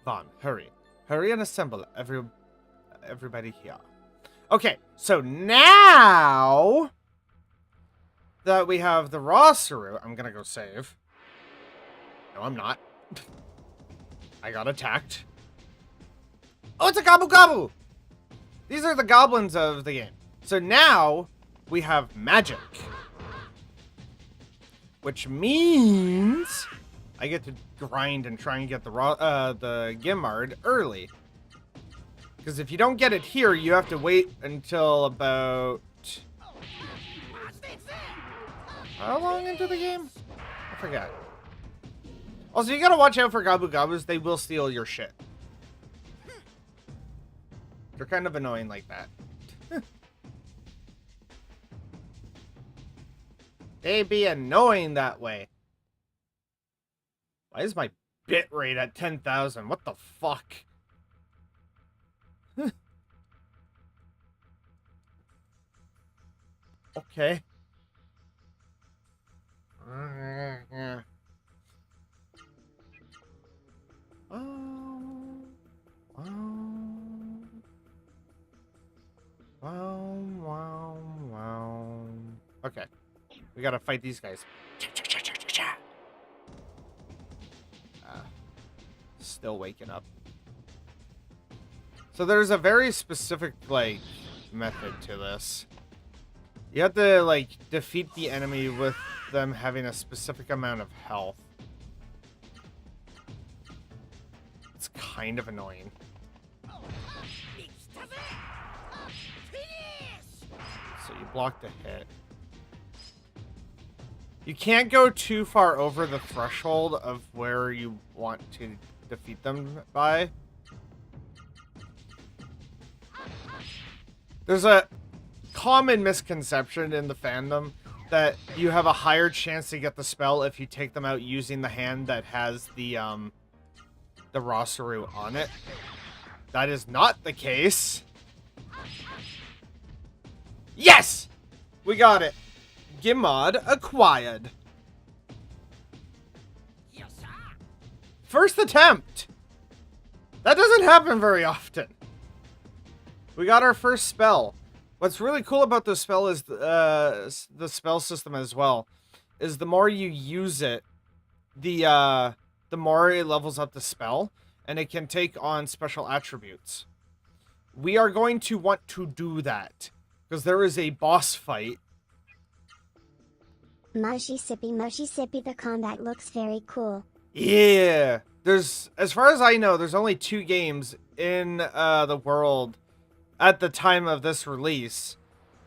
Speaker 1: Vaughn, hurry. Hurry and assemble everybody here. Okay, so now that we have the raw Saru, I'm gonna go save. No, I'm not. I got attacked. Oh, it's a gobble gobble! These are the goblins of the game. So now we have magic. Which means I get to grind and try and get the Gimmard early. Because if you don't get it here, you have to wait until about... How long into the game? I forgot. Also, you gotta watch out for Gabu Gabus. They will steal your shit. They're kind of annoying like that. They be annoying that way. Why is my bit rate at 10,000? What the fuck? Okay. Wow. Okay. We gotta fight these guys. Still waking up. So there's a very specific, like, method to this. You have to, like, defeat the enemy with them having a specific amount of health. It's kind of annoying. So you block the hit. You can't go too far over the threshold of where you want to defeat them by. There's a common misconception in the fandom that you have a higher chance to get the spell if you take them out using the hand that has the Rosaru on it. That is not the case. Yes! We got it. Gimmard acquired. First attempt. That doesn't happen very often. We got our first spell. What's really cool about this spell is the spell system as well. Is the more you use it, the more it levels up the spell, and it can take on special attributes. We are going to want to do that because there is a boss fight.
Speaker 2: Moshi sippy, the combat looks very cool.
Speaker 1: Yeah, there's, as far as I know, there's only 2 games in the world at the time of this release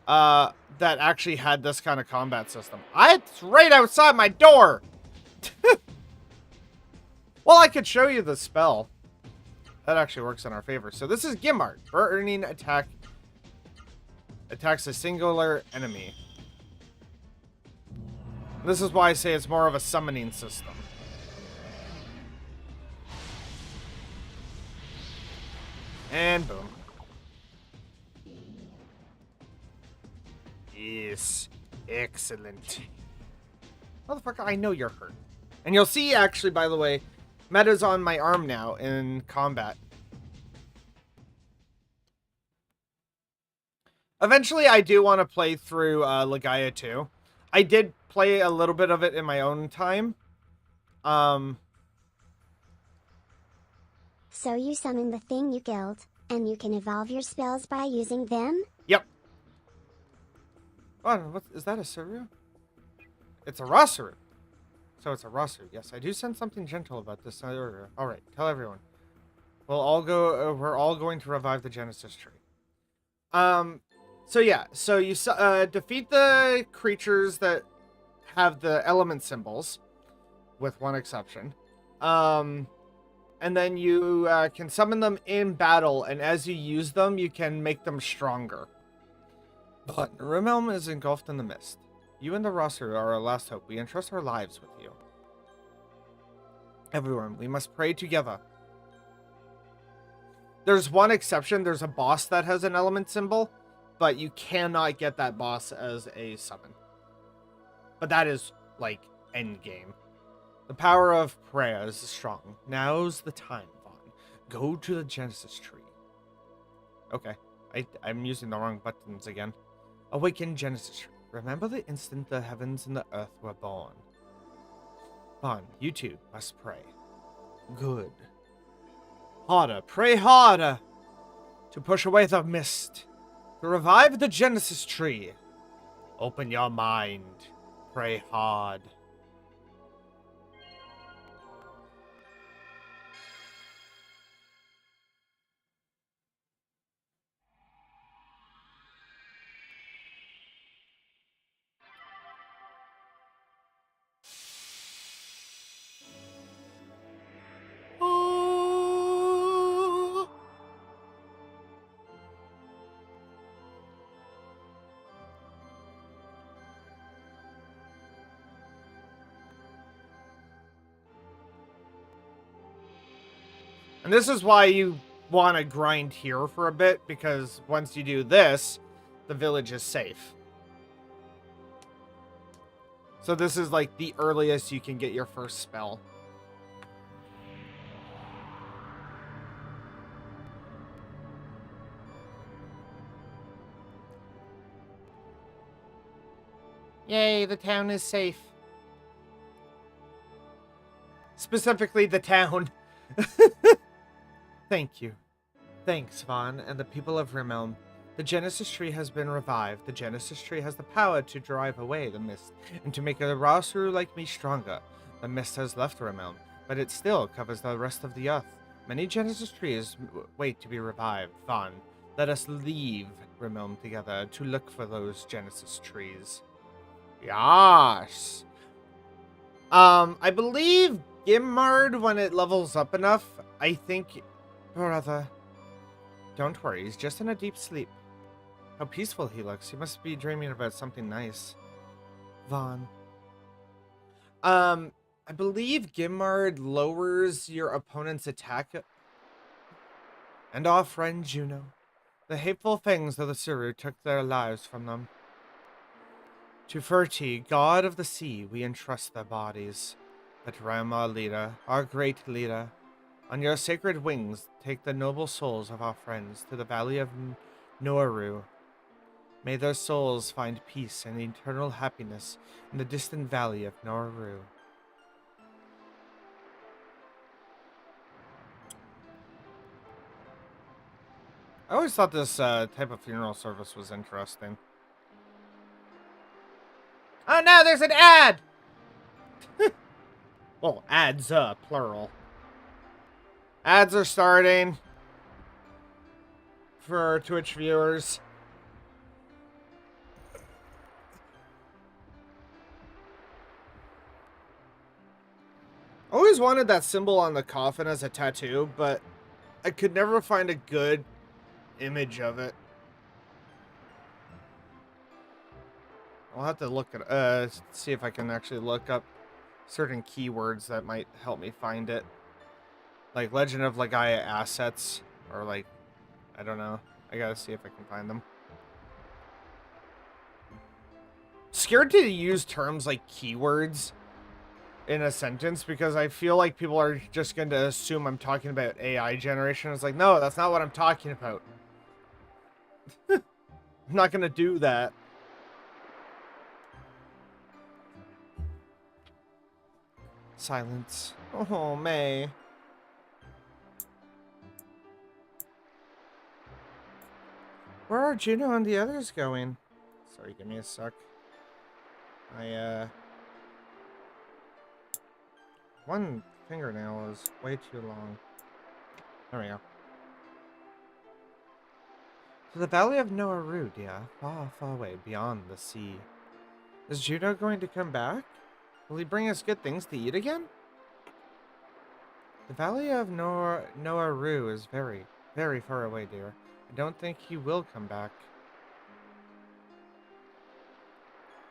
Speaker 1: that actually had this kind of combat system. It's right outside my door. Well, I could show you the spell. That actually works in our favor. So this is Gimmard. Burning attack. Attacks a singular enemy. This is why I say it's more of a summoning system. And boom. Yes. Excellent. Motherfucker, I know you're hurt. And you'll see, actually, by the way, meta's on my arm now in combat. Eventually, I do want to play through Legaia 2. I did play a little bit of it in my own time.
Speaker 2: So you summon the thing you killed, and you can evolve your spells by using them?
Speaker 1: Yep. Oh, what is that, a Suru? It's a Rasuru. So it's a Rasuru. Yes, I do sense something gentle about this earlier. All right, tell everyone. We'll all go. We're all going to revive the Genesis tree. So yeah. So you defeat the creatures that have the element symbols, with one exception. And then you can summon them in battle, and as you use them, you can make them stronger. But Realm is engulfed in the mist. You and the Rasuru are our last hope. We entrust our lives with you. Everyone, we must pray together. There's one exception. There's a boss that has an element symbol, but you cannot get that boss as a summon. But that is, like, endgame. The power of prayer is strong. Now's the time, Vaughn. Go to the Genesis tree. Okay. I'm using the wrong buttons again. Awaken Genesis tree. Remember the instant the heavens and the earth were born. Vaughn, you too must pray. Good. Harder, pray harder. To push away the mist. To revive the Genesis tree. Open your mind. Pray hard. And this is why you want to grind here for a bit, because once you do this, the village is safe. So this is like the earliest you can get your first spell. Yay, the town is safe. Specifically the town. Thank you. Thanks, Vaughn, and the people of Realm. The Genesis tree has been revived. The Genesis tree has the power to drive away the mist and to make a Rasuru like me stronger. The mist has left Realm, but it still covers the rest of the earth. Many Genesis trees wait to be revived. Vaughn, let us leave Realm together to look for those Genesis trees. Yes. I believe Gimmard, when it levels up enough, I think... Brother, don't worry, he's just in a deep sleep. How peaceful he looks. He must be dreaming about something nice. Vaughn. I believe Gimmard lowers your opponent's attack. And our friend Juno. The hateful things of the Suru took their lives from them. To Ferti, god of the sea, we entrust their bodies. But Ram, our leader, our great leader, on your sacred wings, take the noble souls of our friends to the valley of Noru. May their souls find peace and eternal happiness in the distant valley of Noru. I always thought this type of funeral service was interesting. Oh no, there's an ad! Well, ads, plural. Ads are starting for Twitch viewers. I always wanted that symbol on the coffin as a tattoo, but I could never find a good image of it. I'll have to look at see if I can actually look up certain keywords that might help me find it. Like Legend of Legaia assets, or like I don't know. I gotta see if I can find them. Scared to use terms like keywords in a sentence because I feel like people are just going to assume I'm talking about AI generation. It's like, no, that's not what I'm talking about. I'm not going to do that. Silence. Oh, May. Where are Juno and the others going? Sorry, give me a sec. One fingernail is way too long. There we go. To the Valley of Noaru, dear. Far, far away, beyond the sea. Is Juno going to come back? Will he bring us good things to eat again? The Valley of Noaru is very, very far away, dear. I don't think he will come back.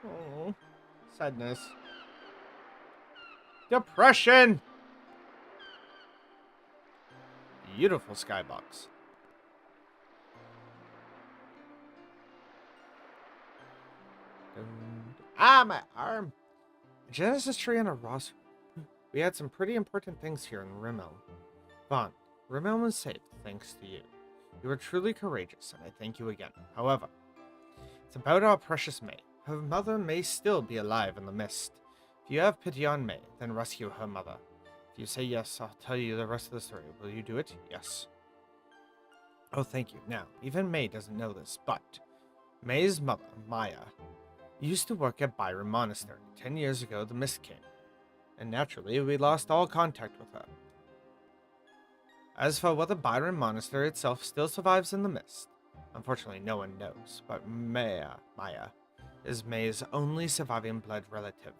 Speaker 1: Oh, sadness. Depression! Beautiful skybox. Ah, my arm! A Genesis tree and a Ross. We had some pretty important things here in Rimmel. Vaughn, Rimmel was safe thanks to you. You were truly courageous, and I thank you again. However, it's about our precious May. Her mother may still be alive in the mist. If you have pity on May, then rescue her mother. If you say yes, I'll tell you the rest of the story. Will you do it? Yes. Oh, thank you. Now, even May doesn't know this, but May's mother, Maya, used to work at Byron Monastery. 10 years ago, the mist came, and naturally, we lost all contact with her. As for whether Byron Monastery itself still survives in the mist, unfortunately, no one knows, but Maya is May's only surviving blood relative.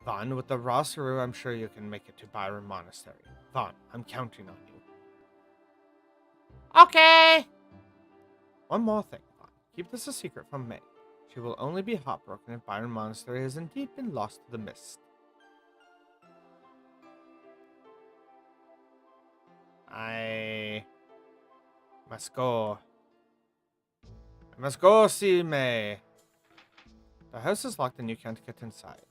Speaker 1: Vaughn, with the Rossuru, I'm sure you can make it to Byron Monastery. Vaughn, I'm counting on you. Okay! One more thing, Vaughn. Keep this a secret from May. She will only be heartbroken if Byron Monastery has indeed been lost to the mist. I must go. I must go see May. The house is locked and you can't get inside.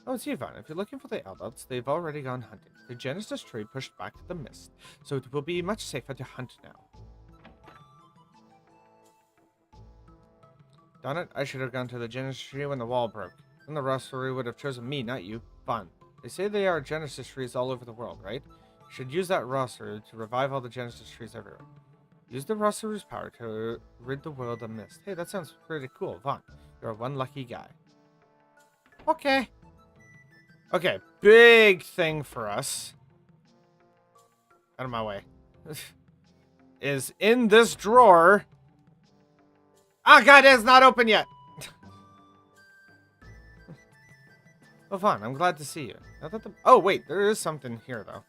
Speaker 1: Oh, it's you, Vaughn. If you're looking for the adults, they've already gone hunting. The Genesis tree pushed back the mist, so it will be much safer to hunt now. Darn it, I should have gone to the Genesis tree when the wall broke. Then the Rossuru would have chosen me, not you. Vaughn, they say there are Genesis trees all over the world, right? You should use that Rossuru to revive all the Genesis trees everywhere. Use the Rossaru's power to rid the world of mist. Hey, that sounds pretty cool. Vaughn, you're one lucky guy. Okay. Okay, big thing for us. Out of my way. Is in this drawer. Oh god, it's not open yet. Well, Vaughn, I'm glad to see you. I thought oh wait, there is something here though.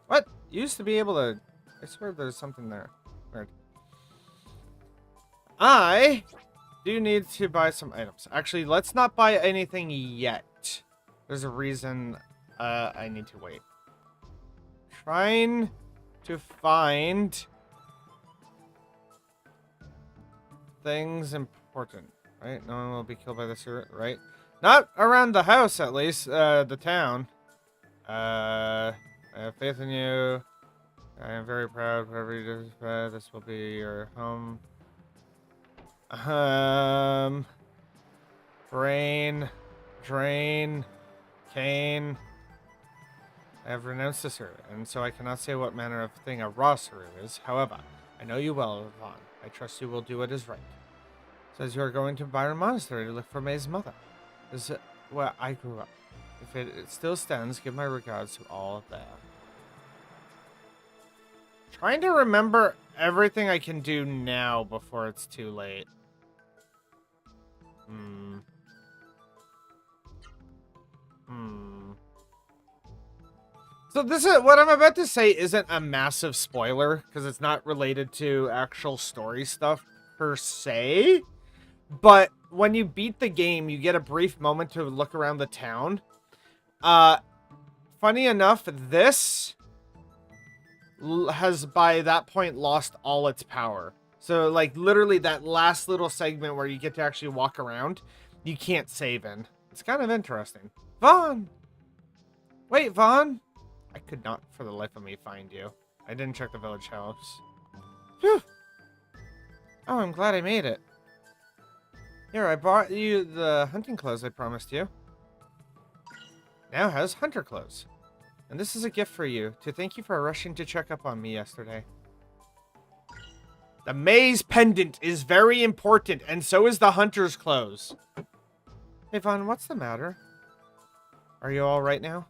Speaker 1: What? You used to be able to. I swear there's something there. Weird. I do need to buy some items. Actually, let's not buy anything yet. There's a reason I need to wait. Trying to find things important, right? No one will be killed by this, right? Not around the house, at least. The town. I have faith in you. I am very proud. Whatever you do, this will be your home. Brain, drain, cane. I have renounced this earth, and so I cannot say what manner of thing a Rossuru is. However, I know you well, Vaughn. I trust you will do what is right. Says you are going to Byron Monastery to look for May's mother. This is where I grew up. If it still stands, give my regards to all there. Trying to remember everything I can do now before it's too late. So this is what I'm about to say isn't a massive spoiler because it's not related to actual story stuff per se. But when you beat the game, you get a brief moment to look around the town. Funny enough, this has by that point lost all its power. So like literally that last little segment where you get to actually walk around, you can't save in. It's kind of interesting. Vaughn! Wait, Vaughn! I could not for the life of me find you. I didn't check the village house. Phew! Oh, I'm glad I made it. Here, I brought you the hunting clothes I promised you. Now has hunter clothes. And this is a gift for you, to thank you for rushing to check up on me yesterday. The maze pendant is very important, and so is the hunter's clothes. Hey, Vaughn, what's the matter? Are you alright now?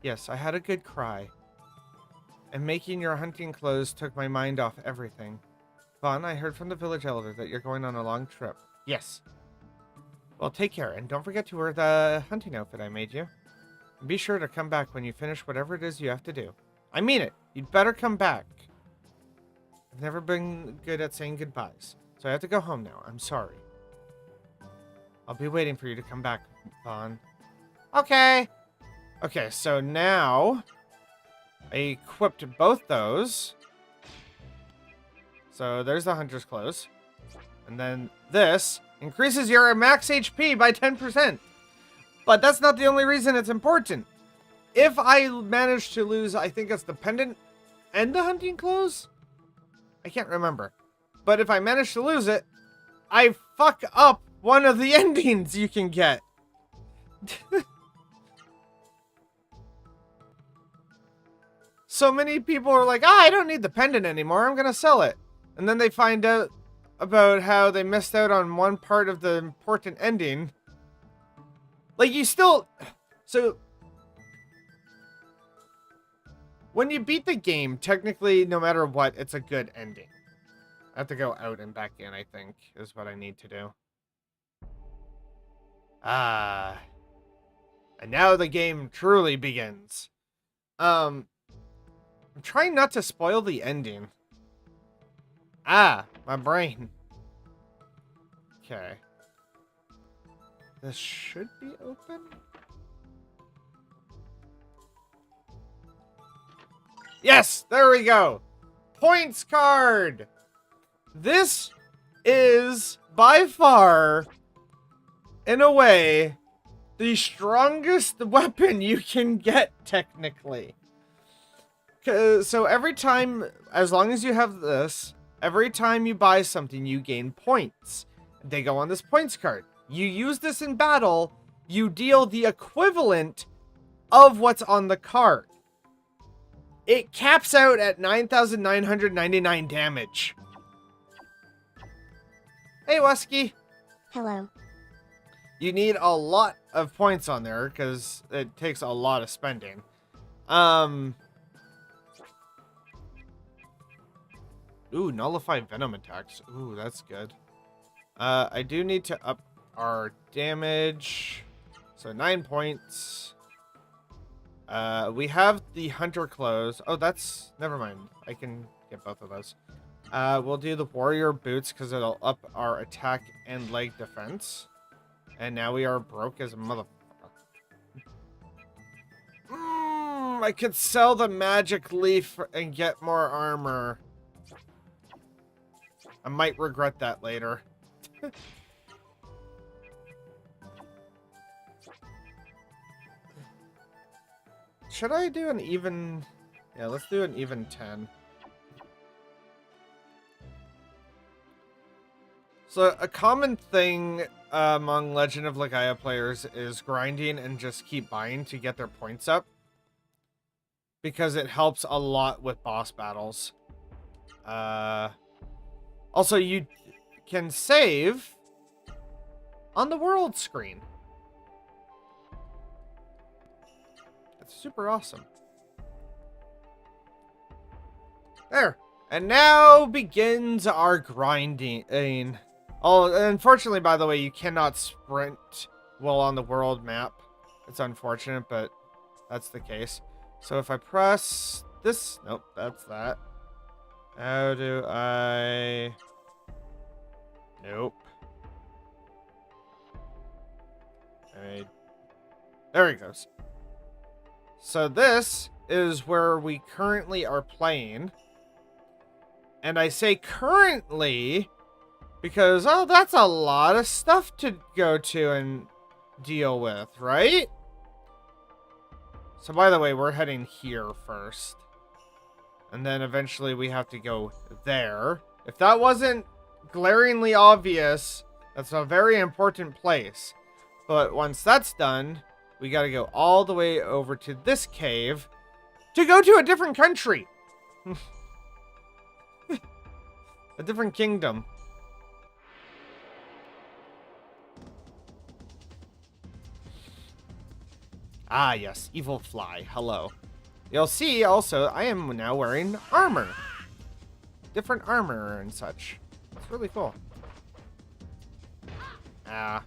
Speaker 1: Yes, I had a good cry. And making your hunting clothes took my mind off everything. Vaughn, I heard from the village elder that you're going on a long trip. Yes. Well, take care, and don't forget to wear the hunting outfit I made you. And be sure to come back when you finish whatever it is you have to do. I mean it. You'd better come back. I've never been good at saying goodbyes, so I have to go home now. I'm sorry. I'll be waiting for you to come back, Vaughn. Okay. Okay, so now I equipped both those. So there's the hunter's clothes. And then this increases your max HP by 10%. But that's not the only reason it's important. If I manage to lose, I think it's the pendant and the hunting clothes? I can't remember. But if I manage to lose it, I fuck up one of the endings you can get. So many people are like, I don't need the pendant anymore. I'm going to sell it. And then they find out about how they missed out on one part of the important ending. Like, you still... So... When you beat the game, technically, no matter what, it's a good ending. I have to go out and back in, I think, is what I need to do. Ah. And now the game truly begins. I'm trying not to spoil the ending. Ah, my brain. Okay. This should be open? Yes, there we go. Points card. This is by far, in a way, the strongest weapon you can get, technically. So every time, as long as you have this, every time you buy something, you gain points. They go on this points card. You use this in battle, you deal the equivalent of what's on the card. It caps out at 9,999 damage. Hey, Wesky.
Speaker 2: Hello.
Speaker 1: You need a lot of points on there, because it takes a lot of spending. Ooh, nullify venom attacks. Ooh, that's good. I do need to up our damage. So 9 points. We have the hunter clothes. Oh, that's... Never mind. I can get both of those. We'll do the warrior boots because it'll up our attack and leg defense. And now we are broke as a motherfucker. I could sell the magic leaf and get more armor. I might regret that later. Should I do an even... Yeah, let's do an even 10. So, a common thing among Legend of Legaia players is grinding and just keep buying to get their points up. Because it helps a lot with boss battles. Also, you can save on the world screen. It's super awesome. There. And now begins our grinding. Oh, unfortunately, by the way, you cannot sprint while on the world map. It's unfortunate, but that's the case. So if I press this... Nope, that's that. How do I... Nope. There he goes. So this is where we currently are playing. And I say currently because, oh, that's a lot of stuff to go to and deal with, right? So by the way, we're heading here first. And then eventually we have to go there. If that wasn't glaringly obvious, that's a very important place. But once that's done, we gotta go all the way over to this cave to go to a different country. A different kingdom. Ah, yes. Evil fly. Hello. You'll see, also, I am now wearing armor. Different armor and such. It's really cool. Ah.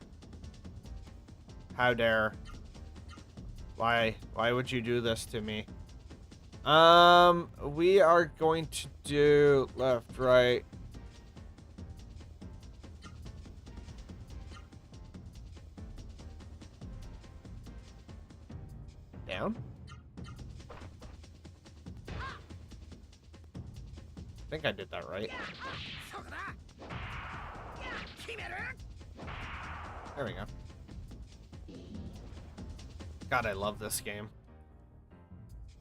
Speaker 1: How dare. Why would you do this to me? We are going to do left, right. Down? I think I did that right. There we go. God, I love this game.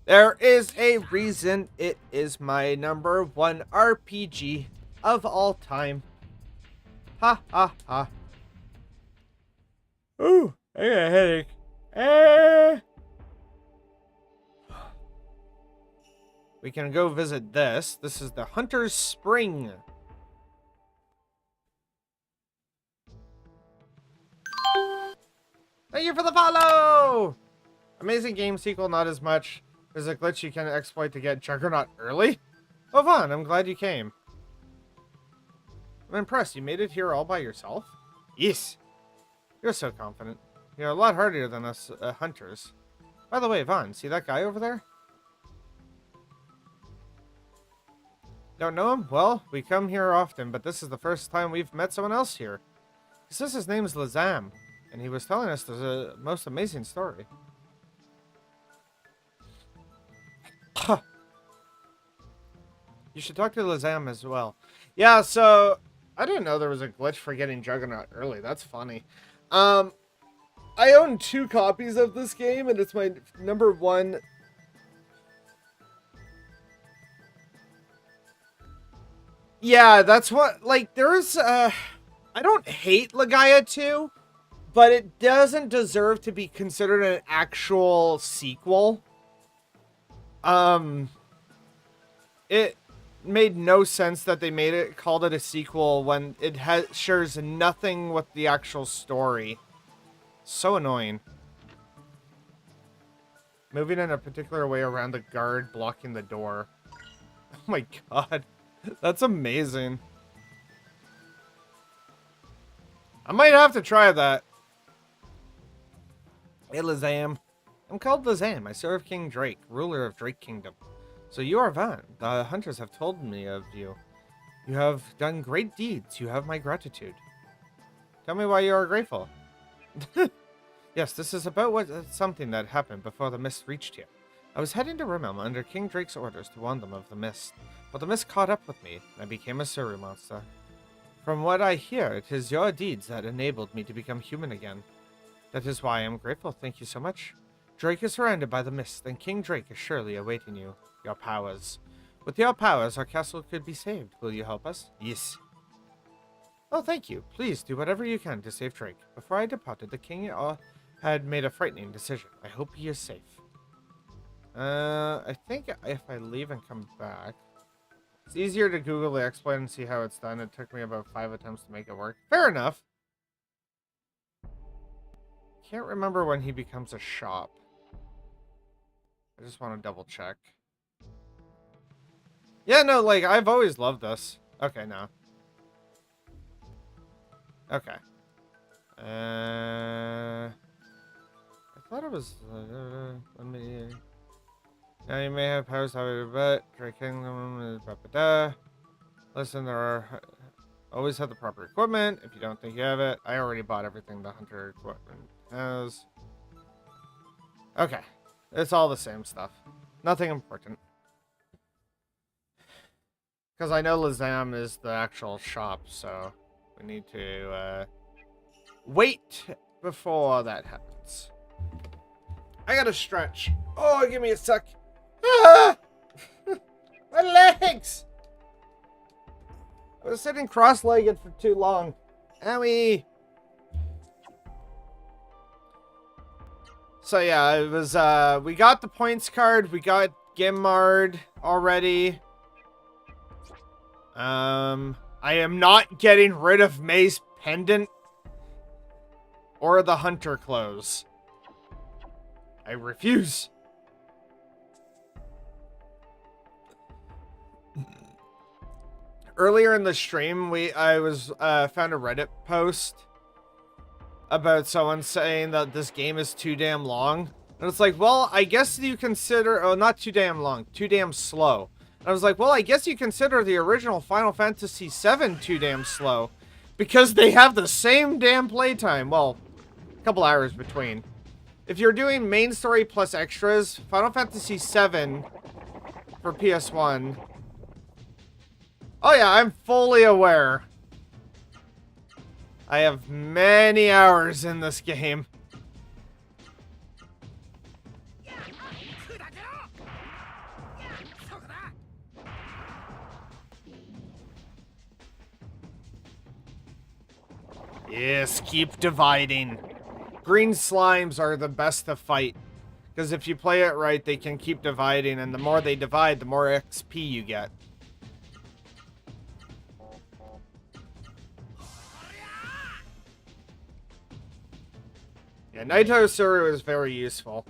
Speaker 1: There is a reason it is my #1 RPG of all time. Ha ha ha. Ooh, I got a headache. We can go visit this. This is the Hunter's Spring. Thank you for the follow! Amazing game sequel, not as much. There's a glitch you can exploit to get Juggernaut early. Oh, Vaughn, I'm glad you came. I'm impressed. You made it here all by yourself? Yes. You're so confident. You're a lot harder than us hunters. By the way, Vaughn, see that guy over there? Don't know him? Well, we come here often, but this is the first time we've met someone else here. He says his name's Lazam, and he was telling us the most amazing story. You should talk to Lazam as well. Yeah, so I didn't know there was a glitch for getting Juggernaut early. That's funny. I own 2 copies of this game, and it's my #1. Yeah, that's what, like, there's, I don't hate Legaia 2, but it doesn't deserve to be considered an actual sequel. It made no sense that they called it a sequel when it shares nothing with the actual story. So annoying. Moving in a particular way around the guard blocking the door. Oh my god. That's amazing. I might have to try that. Hey, Lazam. I'm called Lazam. I serve King Drake, ruler of Drake Kingdom. So you are Van. The hunters have told me of you. You have done great deeds. You have my gratitude. Tell me why you are grateful. Yes, this is about something that happened before the mist reached you. I was heading to Rimmelm under King Drake's orders to warn them of the mist. But the mist caught up with me, and I became a Suri monster. From what I hear, it is your deeds that enabled me to become human again. That is why I am grateful. Thank you so much. Drake is surrounded by the mist, and King Drake is surely awaiting you. Your powers. With your powers, our castle could be saved. Will you help us? Yes. Oh, thank you. Please do whatever you can to save Drake. Before I departed, the king had made a frightening decision. I hope he is safe. I think if I leave and come back... It's easier to Google the exploit and see how it's done. It took me about 5 attempts to make it work. Fair enough. Can't remember when he becomes a shop. I just want to double check. Yeah, no, like, I've always loved this. Okay, no. Okay. I thought it was... let me... Now you may have powers, however, but Drake Kingdom... Listen, there are... Always have the proper equipment. If you don't think you have it, I already bought everything the hunter equipment has. Okay. It's all the same stuff. Nothing important. Because I know Lazam is the actual shop, so we need to wait before that happens. I gotta stretch. Oh, give me a sec. Ah! My legs! I was sitting cross-legged for too long. Owie! So yeah, it was, we got the points card, we got Gimmard already. I am not getting rid of May's pendant or the hunter clothes. I refuse. Earlier in the stream, I found a Reddit post about someone saying that this game is too damn long. And it's like, well, I guess you consider... Oh, not too damn long. Too damn slow. And I was like, well, I guess you consider the original Final Fantasy VII too damn slow. Because they have the same damn playtime. Well, a couple hours between. If you're doing main story plus extras, Final Fantasy VII for PS1... Oh yeah, I'm fully aware. I have many hours in this game. Yes, keep dividing. Green slimes are the best to fight. Because if you play it right, they can keep dividing, and the more they divide, the more XP you get. Yeah, Naito Suru is very useful.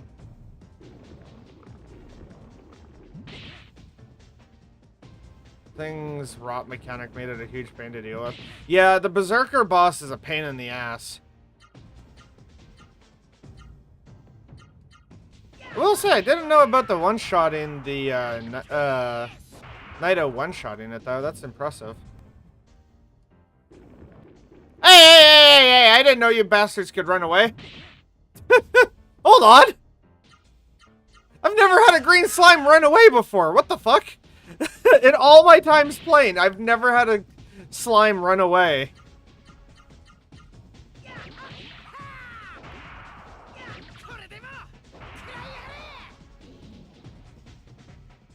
Speaker 1: Things rot mechanic made it a huge pain to deal with. Yeah, the Berserker boss is a pain in the ass. I will say, I didn't know about the one-shotting the, Naito one-shotting it, though. That's impressive. Hey, I didn't know you bastards could run away. Hold on! I've never had a green slime run away before. What the fuck? In all my times playing, I've never had a slime run away.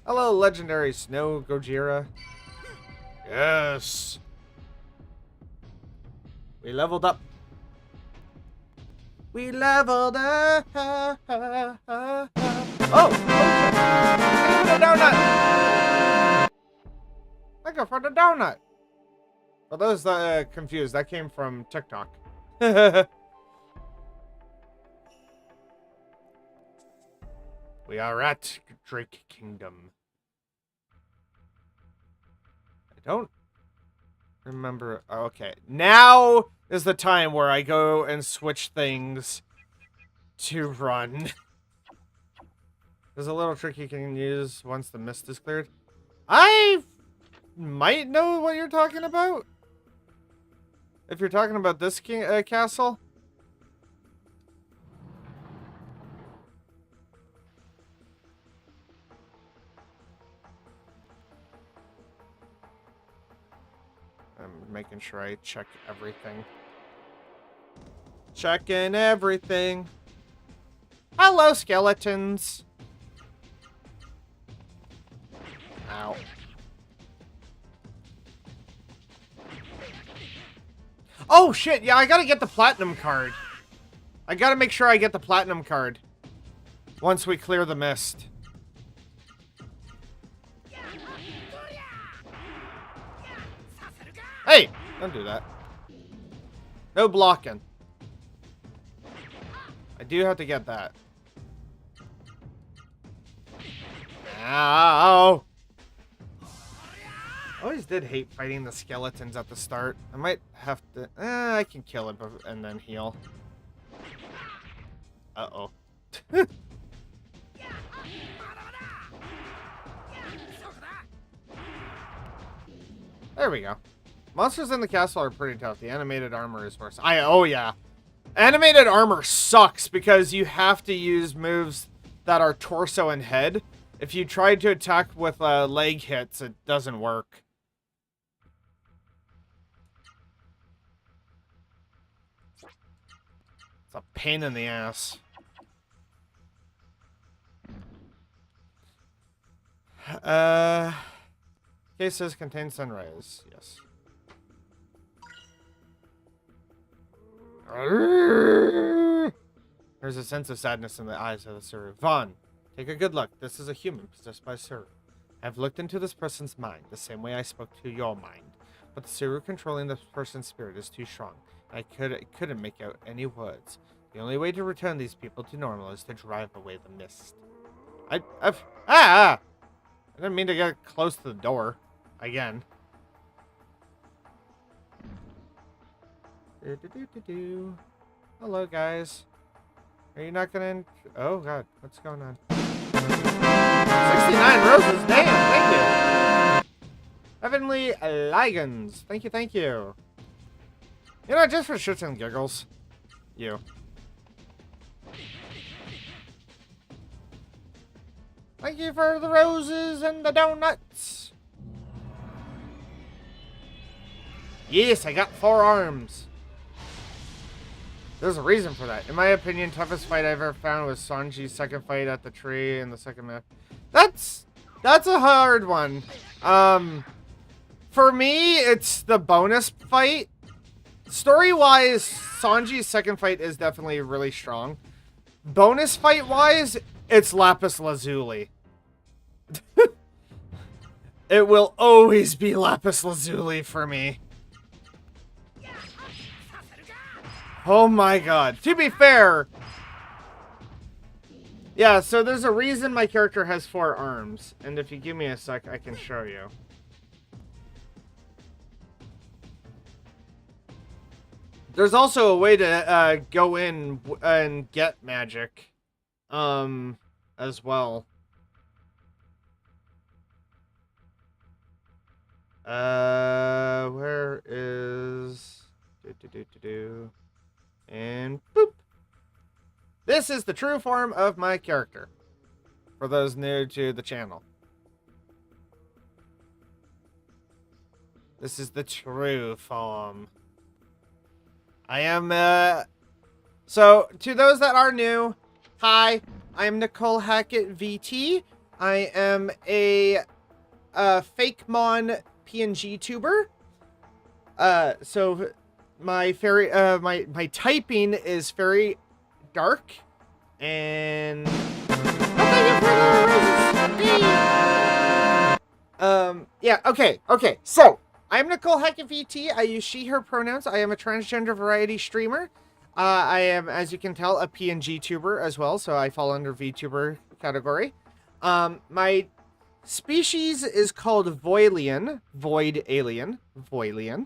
Speaker 1: Hello, legendary Snow Gojira. Yes. We leveled up. We leveled up. Oh! A donut! I go for the donut! For those confused, that came from TikTok. We are at Drake Kingdom. I don't remember. Oh, okay. Now is the time where I go and switch things to run. There's a little trick you can use once the mist is cleared. I might know what you're talking about. If you're talking about this castle. I'm making sure I check everything. Checking everything. Hello, skeletons. Ow. Oh, shit. Yeah, I gotta get the platinum card. I gotta make sure I get the platinum card. Once we clear the mist. Hey! Don't do that. No blocking. I do have to get that. Ow! I always did hate fighting the skeletons at the start. I might have to... I can kill it and then heal. Uh-oh. There we go. Monsters in the castle are pretty tough. The animated armor is worse. Oh yeah. Animated armor sucks because you have to use moves that are torso and head. If you try to attack with leg hits, it doesn't work. It's a pain in the ass. Cases contain sunrise. Yes. There's a sense of sadness in the eyes of the Suru. Vaughn, take a good look. This is a human possessed by Suru. I've looked into this person's mind, the same way I spoke to your mind. But the Suru controlling this person's spirit is too strong. I couldn't make out any words. The only way to return these people to normal is to drive away the mist. I didn't mean to get close to the door. Again. Hello, guys. Are you not gonna... Oh, God. What's going on? 69 roses. Damn, thank you. Heavenly Ligans. Thank you, thank you. You know, just for shits and giggles. You. Thank you for the roses and the donuts. Yes, I got 4 arms. There's a reason for that. In my opinion, toughest fight I've ever found was Sanji's second fight at the tree in the second map. That's a hard one. For me, it's the bonus fight. Story-wise, Sanji's second fight is definitely really strong. Bonus fight-wise, it's Lapis Lazuli. It will always be Lapis Lazuli for me. Oh my god. To be fair, yeah, so there's a reason my character has 4 arms. And if you give me a sec, I can show you. There's also a way to go in and get magic as well. Where is... And boop. This is the true form of my character. For those new to the channel. This is the true form. I am, So, to those that are new, hi, I'm Nicole Hackett VT. I am a fake mon PNG tuber. So my fairy, my typing is very dark, and yeah, okay, so I'm Nicole Hackett VT. I use she, her pronouns. I am a transgender variety streamer. I am, as you can tell, a PNG tuber as well, so I fall under VTuber category. My species is called Voilian, Void Alien, Voilian.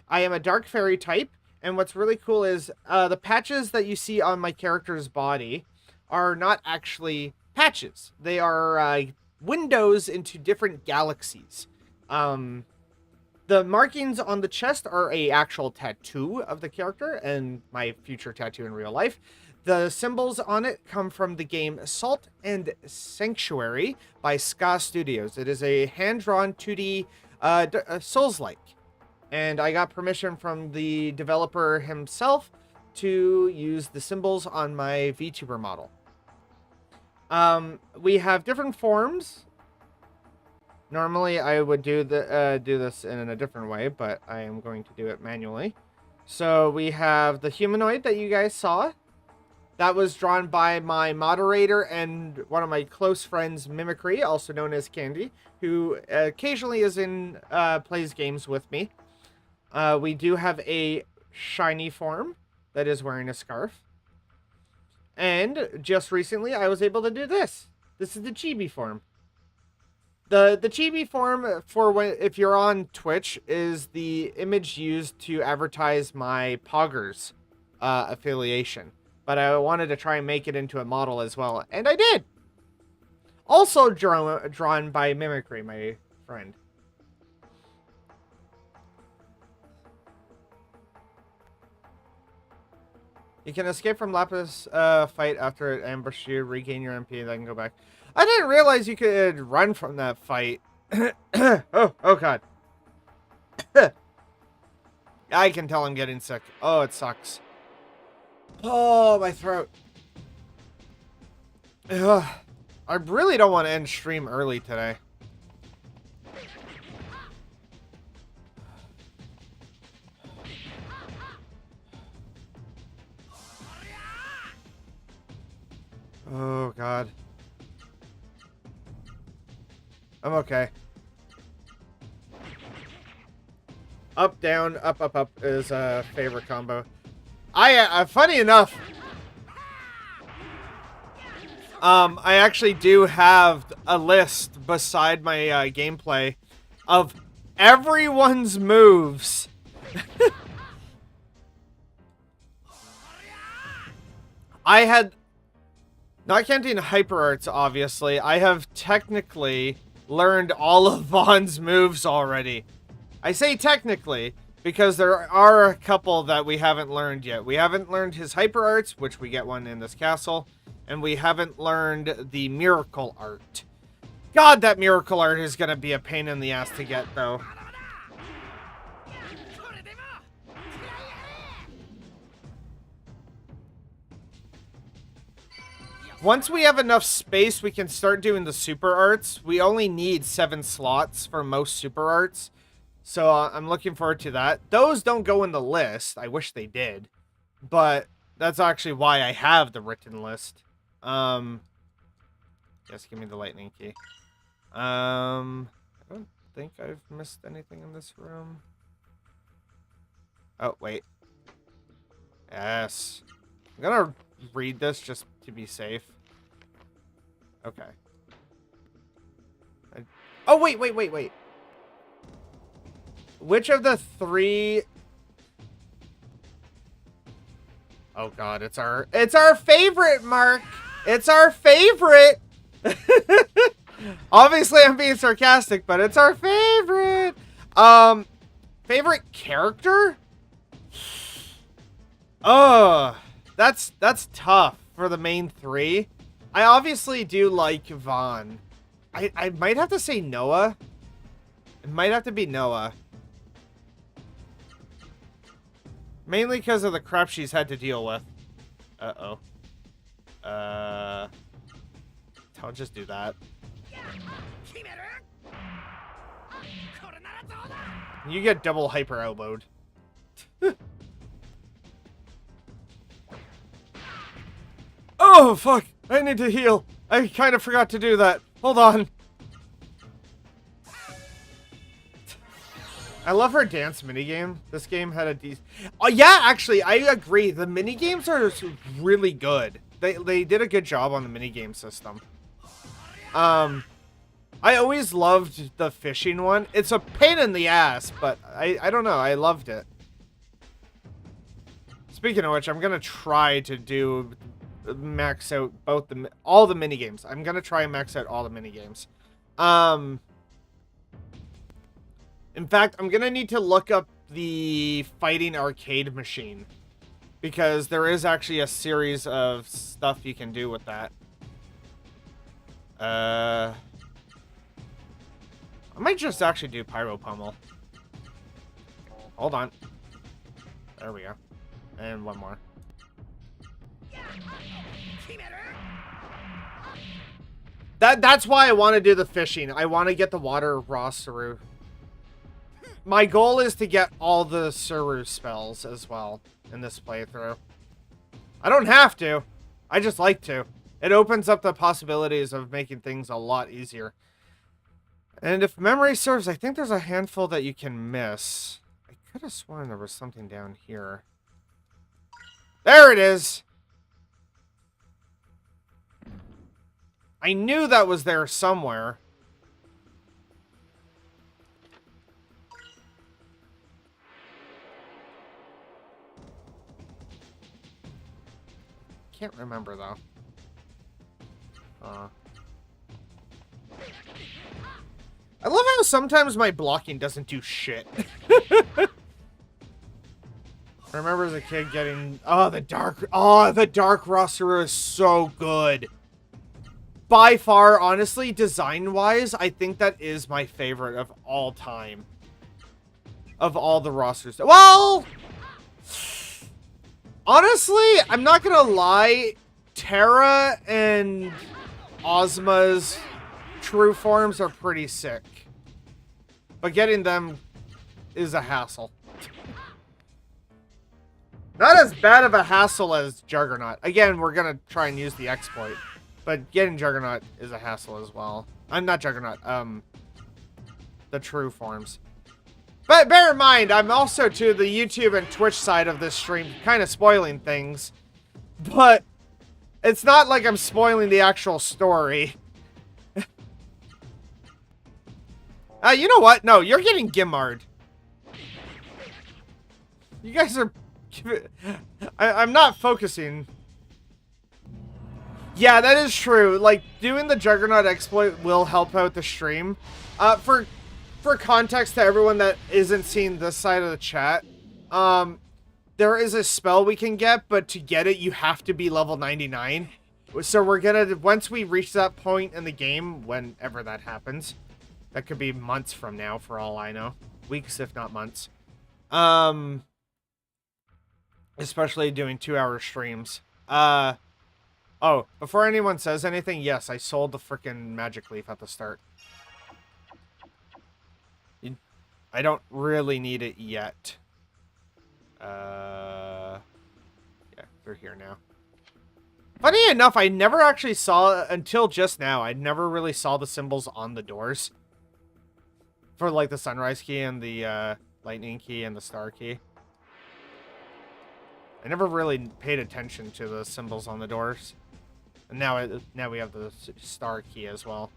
Speaker 1: I am a dark fairy type, and what's really cool is the patches that you see on my character's body are not actually patches. They are windows into different galaxies. The markings on the chest are a actual tattoo of the character and my future tattoo in real life. The symbols on it come from the game Salt and Sanctuary by Ska Studios. It is a hand-drawn 2D Souls-like. And I got permission from the developer himself to use the symbols on my VTuber model. We have different forms. Normally, I would do this in a different way, but I am going to do it manually. So we have the humanoid that you guys saw. That was drawn by my moderator and one of my close friends, Mimicry, also known as Candy, who occasionally plays games with me. We do have a shiny form that is wearing a scarf. And just recently, I was able to do this. This is the chibi form. The chibi form, for if you're on Twitch, is the image used to advertise my poggers affiliation. But I wanted to try and make it into a model as well, and I did! Also drawn by Mimicry, my friend. You can escape from Lapis fight after it ambushed you, regain your MP, and then go back. I didn't realize you could run from that fight. oh god. I can tell I'm getting sick. Oh, it sucks. Oh, my throat. Ugh. I really don't want to end stream early today. Oh, God. I'm okay. Up, down, up, up, up is a favorite combo. Funny enough, I actually do have a list beside my gameplay of everyone's moves. I had, not counting hyper arts, obviously, I have technically learned all of Vaughn's moves already. I say technically because there are a couple that we haven't learned yet. We haven't learned his hyper arts, which we get one in this castle, and we haven't learned the miracle art. God, that miracle art is going to be a pain in the ass to get, though. Once we have enough space, we can start doing the super arts. We only need 7 slots for most super arts. So I'm looking forward to that. Those don't go in the list. I wish they did. But that's actually why I have the written list. Yes, give me the lightning key. I don't think I've missed anything in this room. Oh, wait. Yes. I'm gonna read this just to be safe. Okay. Oh, wait. Which of the 3... Oh god, it's our favorite, Mark! It's our favorite! Obviously I'm being sarcastic, but it's our favorite! Favorite character? Oh, that's tough for the main 3. I obviously do like Vaughn. I might have to say Noah. It might have to be Noah. Mainly because of the crap she's had to deal with. Uh-oh. I'll just do that. You get double hyper elbowed. Oh, fuck! I need to heal. I kind of forgot to do that. Hold on. I love her dance minigame. This game had a decent... Oh, yeah, actually, I agree. The minigames are really good. They did a good job on the minigame system. I always loved the fishing one. It's a pain in the ass, but I don't know. I loved it. Speaking of which, I'm going to try to do... max out all the minigames. I'm going to try and max out all the minigames. In fact, I'm going to need to look up the fighting arcade machine. Because there is actually a series of stuff you can do with that. I might just actually do Pyro Pummel. Hold on. There we go. And one more. That's why I want to do the fishing. I want to get the water raw Saru. My goal is to get all the Saru spells as well in this playthrough. I don't have to. I just like to. It opens up the possibilities of making things a lot easier. And if memory serves, I think there's a handful that you can miss. I could have sworn there was something down here. There it is! I knew that was there somewhere. Can't remember, though. I love how sometimes my blocking doesn't do shit. I remember as a kid getting... Oh, the Dark Roster is so good. By far, honestly, design-wise, I think that is my favorite of all time. Of all the rosters. Well... Honestly, I'm not gonna lie. Terra and Ozma's true forms are pretty sick. But getting them is a hassle. Not as bad of a hassle as Juggernaut. Again, we're gonna try and use the exploit. But getting Juggernaut is a hassle as well. I'm not Juggernaut, the true forms. But bear in mind, I'm also to the YouTube and Twitch side of this stream kind of spoiling things. But it's not like I'm spoiling the actual story. You know what? No, you're getting Gimmard. You guys are... I'm not focusing. Yeah, that is true. Like, doing the Juggernaut exploit will help out the stream. For context to everyone that isn't seeing this side of the chat, there is a spell we can get, but to get it, you have to be level 99. So we're gonna, once we reach that point in the game, whenever that happens, that could be months from now, for all I know. Weeks, if not months. Especially doing 2-hour streams. Oh, before anyone says anything, yes, I sold the frickin' magic leaf at the start. I don't really need it yet. Yeah, they're here now. Funny enough, I never actually saw, until just now, I never really saw the symbols on the doors. For, like, the sunrise key and the, lightning key and the star key. I never really paid attention to the symbols on the doors. And now we have the star key as well.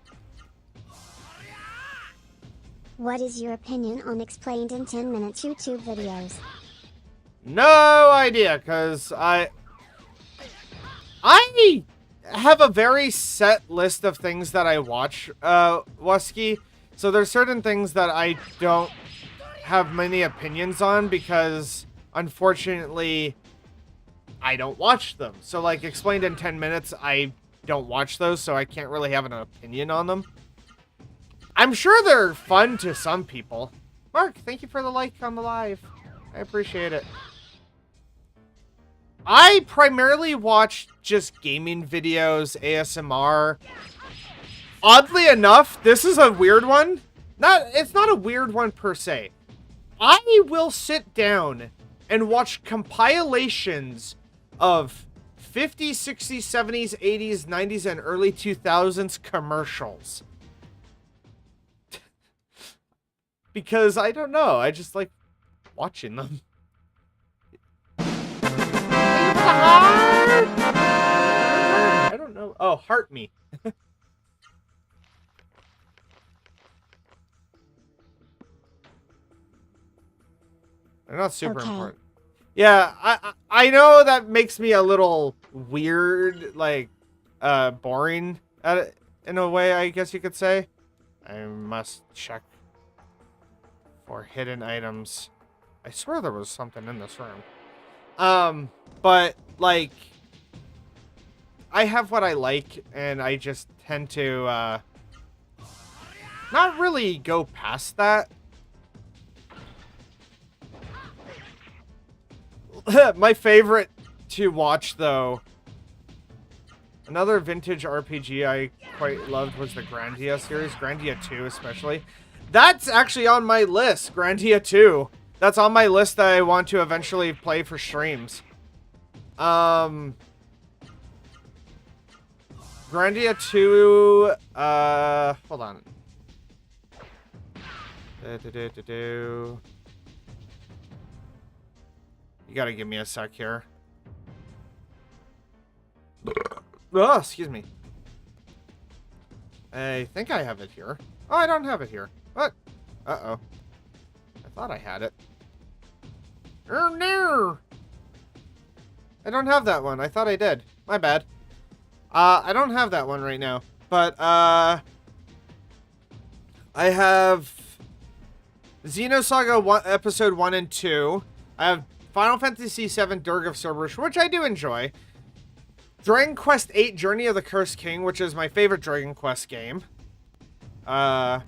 Speaker 2: What is your opinion on explained in 10 minutes YouTube videos?
Speaker 1: No idea, because I have a very set list of things that I watch, Wusky. So there's certain things that I don't have many opinions on because, unfortunately, I don't watch them. So, like, explained in 10 minutes, I don't watch those, so I can't really have an opinion on them. I'm sure they're fun to some people. Mark, thank you for the like on the live. I appreciate it. I primarily watch just gaming videos, ASMR. Oddly enough, this is a weird one. It's not a weird one per se. I will sit down and watch compilations of 50s, 60s, 70s, 80s, 90s, and early 2000s commercials. Because, I don't know, I just like watching them. I don't know. Oh, heart me. They're not super important. Yeah, I know that makes me a little weird, like, boring in a way, I guess you could say. I must check for hidden items. I swear there was something in this room. But, like, I have what I like, and I just tend to, not really go past that. My favorite to watch, though, another vintage RPG I quite loved was the Grandia series, Grandia 2 especially. That's actually on my list, Grandia 2. That's on my list that I want to eventually play for streams. Grandia 2, hold on. You gotta give me a sec here. Oh, excuse me. I think I have it here. Oh, I don't have it here. What? Uh-oh. I thought I had it. Oh, no! I don't have that one. I thought I did. My bad. I don't have that one right now. But, I have Xenosaga 1, Episode 1 and 2. I have Final Fantasy VII Dirge of Cerberus, which I do enjoy. Dragon Quest VIII Journey of the Cursed King, which is my favorite Dragon Quest game. But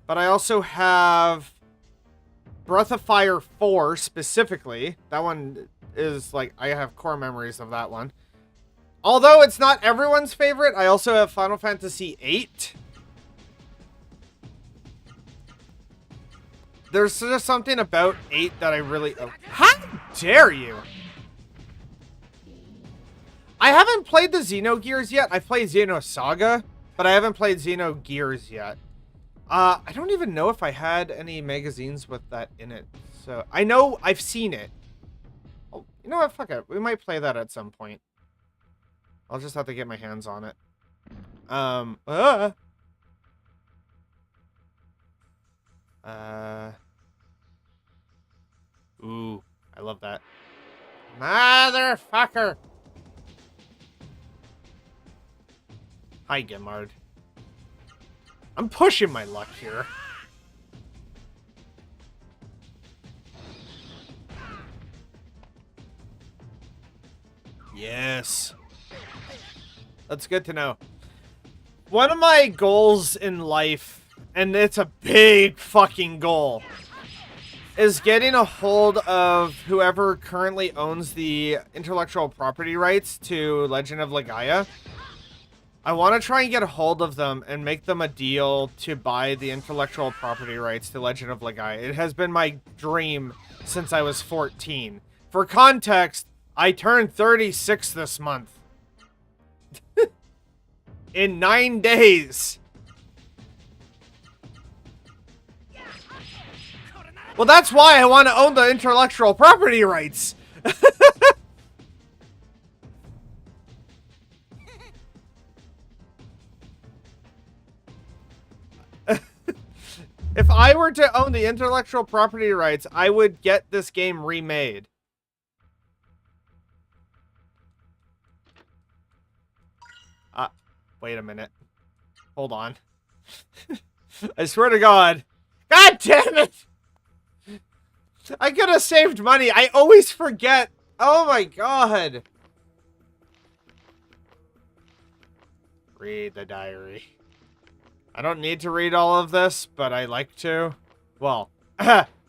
Speaker 1: I also have Breath of Fire 4 specifically. That one is like, I have core memories of that one. Although it's not everyone's favorite, I also have Final Fantasy VIII. There's just something about 8 that I really... Oh, how dare you? I haven't played the Xenogears yet. I've played Xenosaga, but I haven't played Xenogears yet. I don't even know if I had any magazines with that in it. So, I know I've seen it. Oh, you know what? Fuck it. We might play that at some point. I'll just have to get my hands on it. Ooh, I love that. Motherfucker! Hi, Gemard. I'm pushing my luck here. Yes. That's good to know. One of my goals in life, and it's a big fucking goal, is getting a hold of whoever currently owns the intellectual property rights to Legend of Legaia. I want to try and get a hold of them and make them a deal to buy the intellectual property rights to Legend of Legaia. It has been my dream since I was 14. For context, I turned 36 this month. In 9 days. Well, that's why I want to own the intellectual property rights. If I were to own the intellectual property rights, I would get this game remade. Wait a minute. Hold on. I swear to God. God damn it! I could have saved money. I always forget. Oh my God. Read the diary. I don't need to read all of this, but I like to. Well,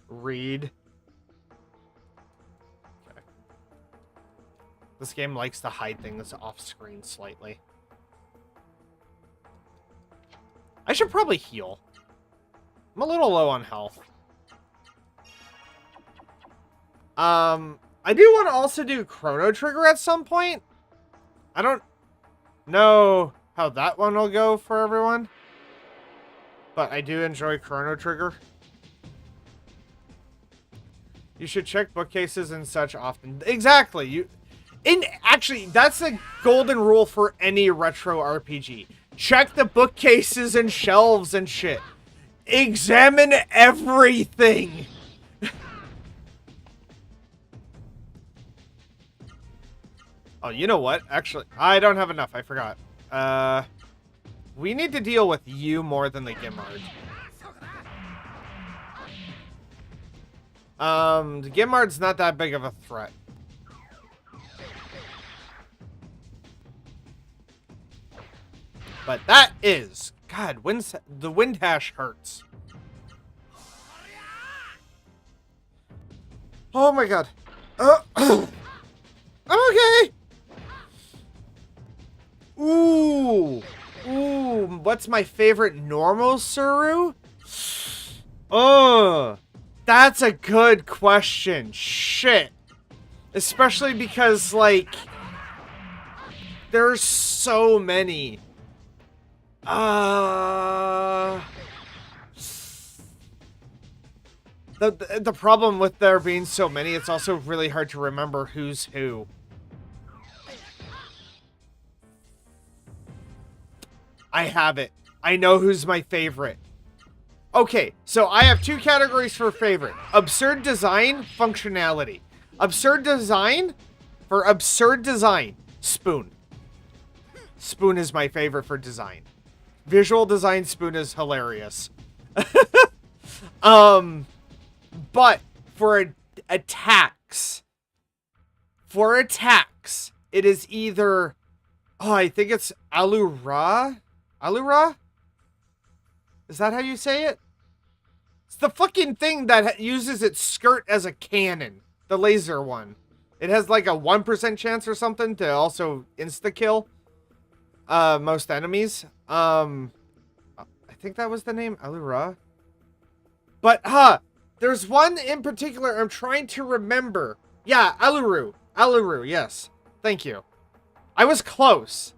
Speaker 1: read. Okay. This game likes to hide things off screen slightly. I should probably heal. I'm a little low on health. I do want to also do Chrono Trigger at some point. I don't know how that one will go for everyone, but I do enjoy Chrono Trigger. You should check bookcases and such often. Exactly. Actually, that's a golden rule for any retro RPG. Check the bookcases and shelves and shit. Examine everything. Oh, you know what? Actually, I don't have enough. I forgot. We need to deal with you more than the Gimard. The Gimard's not that big of a threat. But that is... God, the wind hash hurts. Oh my God. I'm okay. Ooh. Ooh. What's my favorite normal Suru? Oh. That's a good question. Shit. Especially because, like... There's so many. The problem with there being so many, it's also really hard to remember who's who. I have it. I know who's my favorite. Okay, so I have two categories for favorite. Absurd design, functionality. Absurd design, for absurd design, Spoon. Spoon is my favorite for design. Visual design, Spoon is hilarious. But for attacks, For attacks, it is either... Oh, I think it's Alura? Alura? Is that how you say it? It's the fucking thing that uses its skirt as a cannon. The laser one. It has like a 1% chance or something to also insta-kill most enemies. I think that was the name, Alura. But, there's one in particular I'm trying to remember. Yeah, Aluru. Aluru, yes. Thank you. I was close.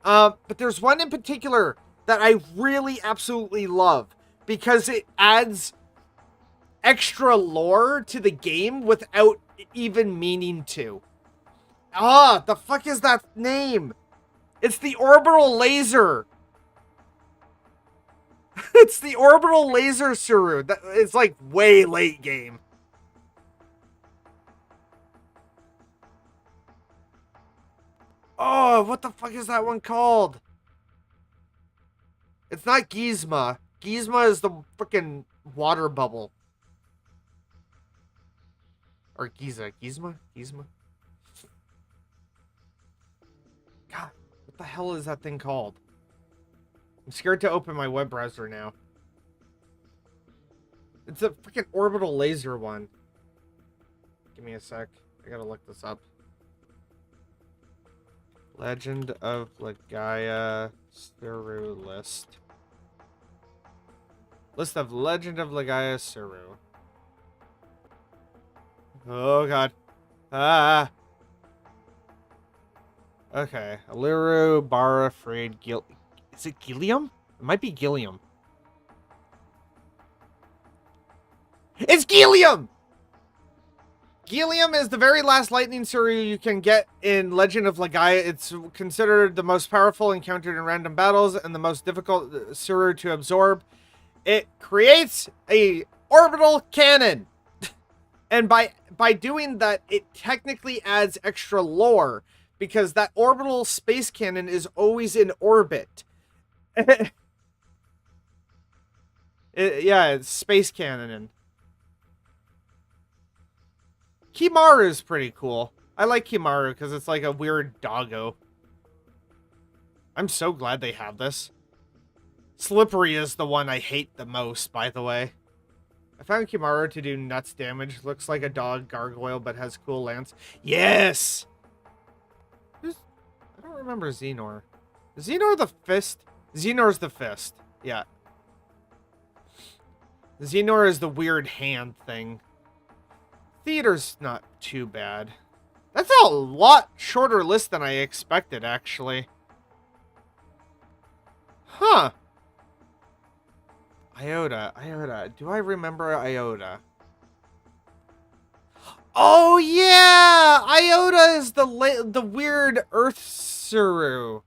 Speaker 1: But there's one in particular that I really absolutely love because it adds extra lore to the game without even meaning to. The fuck is that name? It's the orbital laser. It's the orbital laser Suru. It's like way late game. Oh, what the fuck is that one called? It's not Gizma. Gizma is the freaking water bubble. Or Giza. Gizma? Gizma? God, what the hell is that thing called? I'm scared to open my web browser now. It's a freaking orbital laser one. Give me a sec. I gotta look this up. Legend of Legaia Suru list. List of Legend of Legaia Suru. Oh god. Ah. Okay. Aliru, Bara, Freed, is it Gilliam? It might be Gilliam. It's Gilliam! Gilliam is the very last lightning Suru you can get in Legend of Legaia. It's considered the most powerful encountered in random battles and the most difficult Suru to absorb. It creates a orbital cannon. And by doing that, it technically adds extra lore because that orbital space cannon is always in orbit. Yeah, it's space cannon. Kimaru is pretty cool. I like Kimaru because it's like a weird doggo. I'm so glad they have this. Slippery is the one I hate the most, by the way. I found Kimaru to do nuts damage. Looks like a dog gargoyle, but has cool lance. Yes! I don't remember Xenor. Is Xenor the fist? Xenor's the fist. Yeah. Xenor is the weird hand thing. Theater's not too bad. That's a lot shorter list than I expected, actually. Huh. Iota. Do I remember Iota? Oh, yeah! Iota is the weird Earth Suru.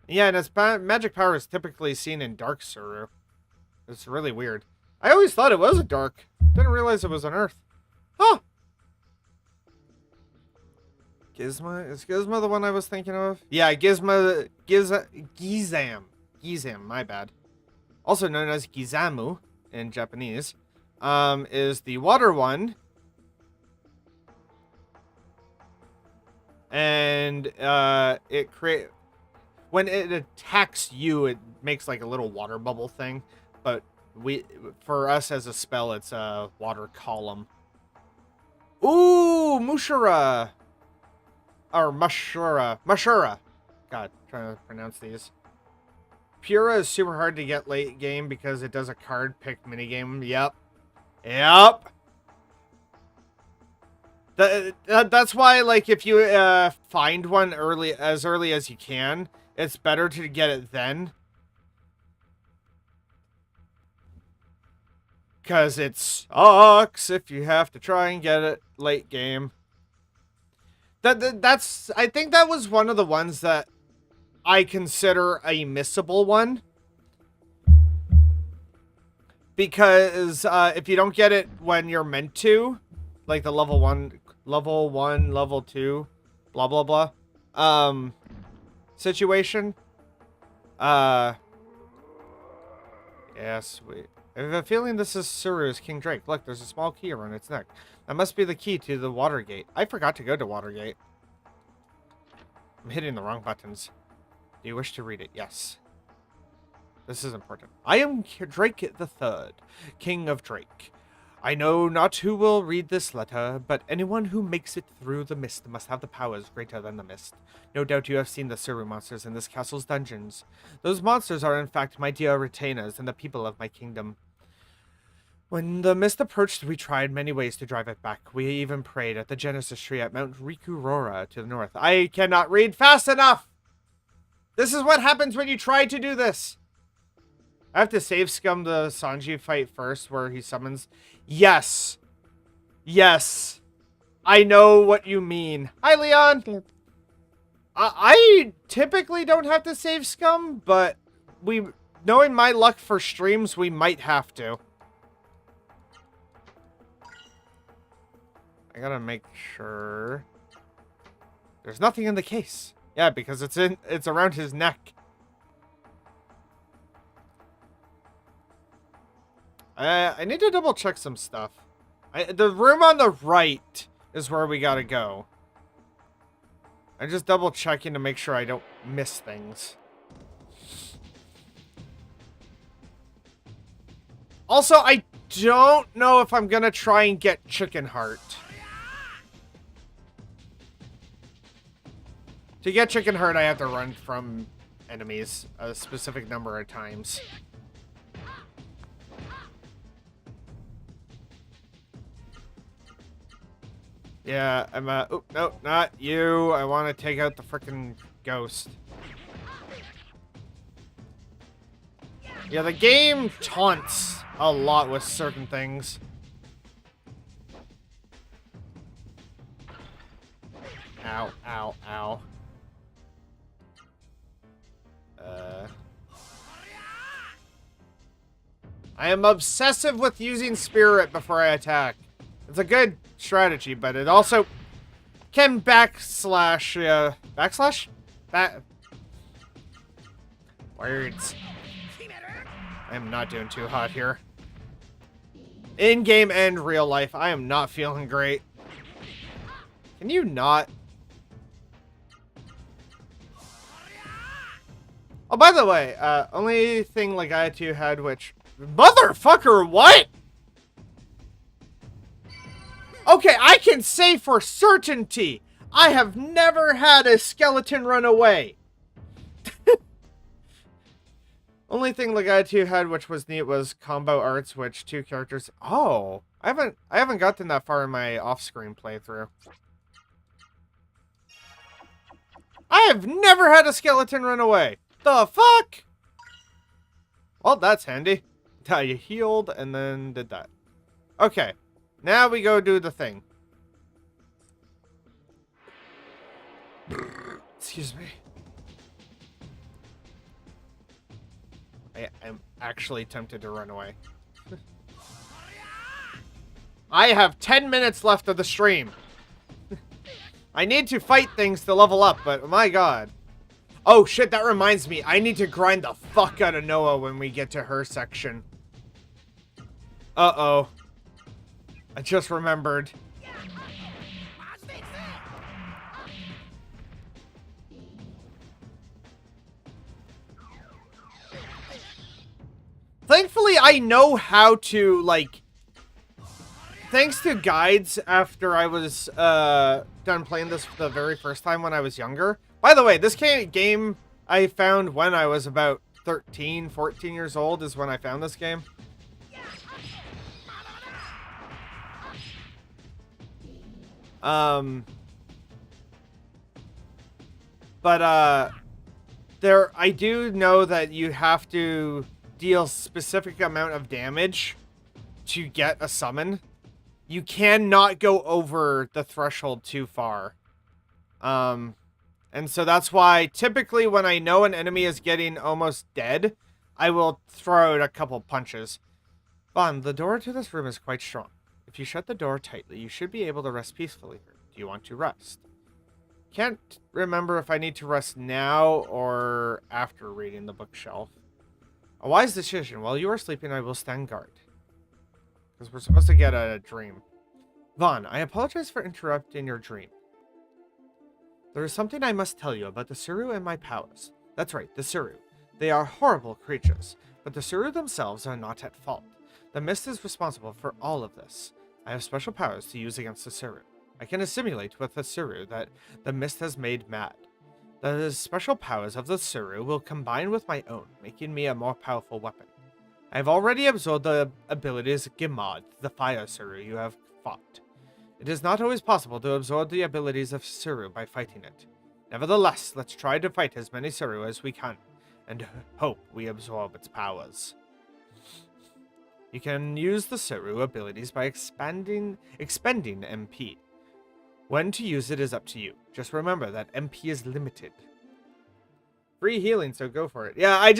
Speaker 1: Yeah, and its magic power is typically seen in Dark Suru. It's really weird. I always thought it was a Dark. Didn't realize it was on Earth. Huh. Gizma? Is Gizma the one I was thinking of? Yeah, Gizam, my bad. Also known as Gizamu in Japanese, is the water one. And when it attacks you, it makes like a little water bubble thing. But for us as a spell, it's a water column. Ooh, Mushura. Or Mashura. God, trying to pronounce these. Pura is super hard to get late game because it does a card pick minigame. Yep. That's why, like, if you find one as early as you can, it's better to get it then. Because it sucks if you have to try and get it late game. I think that was one of the ones that I consider a missable one. Because if you don't get it when you're meant to, like the level 1, level 2, blah, blah, blah, situation. Yes, I have a feeling this is Suru's King Drake. Look, there's a small key around its neck. That must be the key to the Watergate. I forgot to go to Watergate. I'm hitting the wrong buttons. Do you wish to read it? Yes. This is important. I am Drake the Third, King of Drake. I know not who will read this letter, but anyone who makes it through the mist must have the powers greater than the mist. No doubt you have seen the Suru monsters in this castle's dungeons. Those monsters are in fact my dear retainers and the people of my kingdom. When the mist approached, we tried many ways to drive it back. We even prayed at the Genesis tree at Mount Rikurora to the north. I cannot read fast enough! This is what happens when you try to do this! I have to save scum the Sanji fight first, where he summons... Yes! Yes! I know what you mean. Hi, Leon!
Speaker 2: Boop.
Speaker 1: I typically don't have to save scum, but knowing my luck for streams, we might have to. I gotta make sure there's nothing in the case. Yeah, because it's around his neck. I need to double check some stuff. The room on the right is where we gotta go. I'm just double checking to make sure I don't miss things. Also, I don't know if I'm gonna try and get Chicken Heart. To get Chicken Heart, I have to run from enemies a specific number of times. Yeah, I'm oh, no, not you. I want to take out the frickin' ghost. Yeah, the game taunts a lot with certain things. Ow, ow, ow. I am obsessive with using Spirit before I attack. It's a good strategy, but it also can backslash, words. I am not doing too hot here. In-game and real life, I am not feeling great. Can you not? Oh, by the way, only thing Legaia 2 had, which... Motherfucker, what? Okay, I can say for certainty, I have never had a skeleton run away. Only thing Legaia 2 had, which was neat, was combo arts, which two characters... Oh, I haven't gotten that far in my off-screen playthrough. I have never had a skeleton run away. The fuck? Well, that's handy. You healed and then did that. Okay. Now we go do the thing. Excuse me. I am actually tempted to run away. I have 10 minutes left of the stream. I need to fight things to level up, but my god. Oh shit, that reminds me. I need to grind the fuck out of Noah when we get to her section. Uh-oh. I just remembered. Thankfully, I know how to, like... Thanks to guides after I was done playing this for the very first time when I was younger. By the way, this game I found when I was about 13, 14 years old is when I found this game. I do know that you have to deal specific amount of damage to get a summon. You cannot go over the threshold too far. And so that's why typically when I know an enemy is getting almost dead, I will throw out a couple punches. Vaughn, the door to this room is quite strong. If you shut the door tightly, you should be able to rest peacefully here. Do you want to rest? Can't remember if I need to rest now or after reading the bookshelf. A wise decision. While you are sleeping, I will stand guard. Because we're supposed to get a dream. Vaughn, I apologize for interrupting your dream. There is something I must tell you about the Suru and my powers. That's right, the Suru. They are horrible creatures, but the Suru themselves are not at fault. The mist is responsible for all of this. I have special powers to use against the Suru. I can assimilate with the Suru that the mist has made mad. The special powers of the Suru will combine with my own, making me a more powerful weapon. I have already absorbed the abilities of Gimod, the fire Suru you have fought. It is not always possible to absorb the abilities of Suru by fighting it. Nevertheless, let's try to fight as many Suru as we can, and hope we absorb its powers. You can use the Suru abilities by expending MP. When to use it is up to you. Just remember that MP is limited. Free healing, so go for it. Yeah, I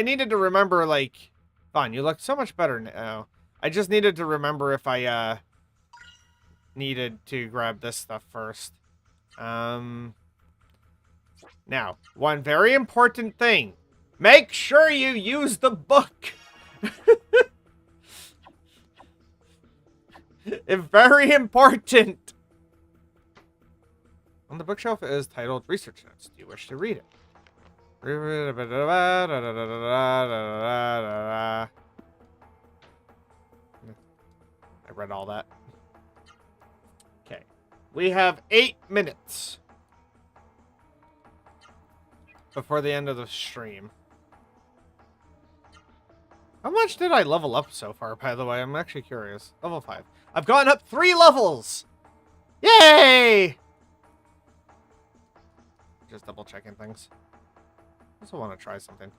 Speaker 1: needed to remember, like... Fine, you look so much better now. I just needed to remember if I, needed to grab this stuff first. Now, one very important thing. Make sure you use the book! It's very important! On the bookshelf is titled Research Notes. Do you wish to read it? I read all that. Okay. We have 8 minutes before the end of the stream. How much did I level up so far, by the way? I'm actually curious. Level 5. I've gone up 3 levels! Yay! Just double checking things. I also want to try something.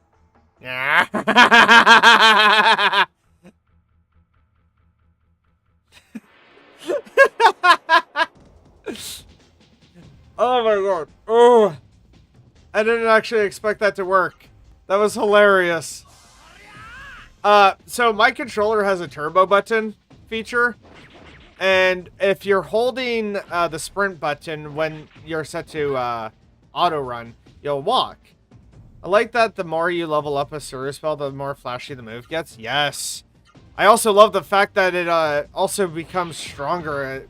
Speaker 1: Yeah. Oh my god. Oh. I didn't actually expect that to work. That was hilarious. So my controller has a turbo button feature. And if you're holding the sprint button when you're set to auto run, you'll walk. I like that the more you level up a Suru spell, the more flashy the move gets. Yes. I also love the fact that it also becomes stronger.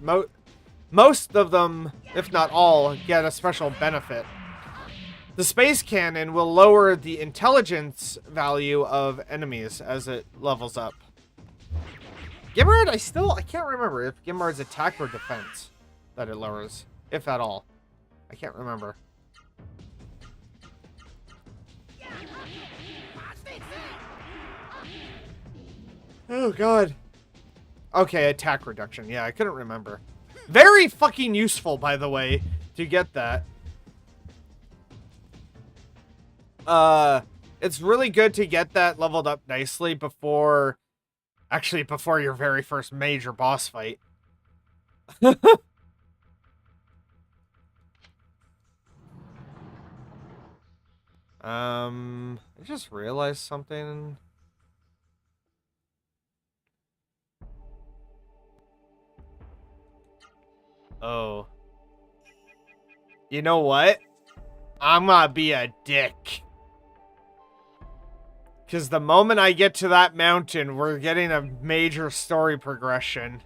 Speaker 1: Most of them, if not all, get a special benefit. The space cannon will lower the intelligence value of enemies as it levels up. Gimard, I can't remember if Gimard's attack or defense that it lowers, if at all. I can't remember. Oh, God. Okay, attack reduction. Yeah, I couldn't remember. Very fucking useful, by the way, to get that. It's really good to get that leveled up nicely before... Actually, before your very first major boss fight. I just realized something... Oh. You know what? I'm gonna be a dick. Because the moment I get to that mountain, we're getting a major story progression.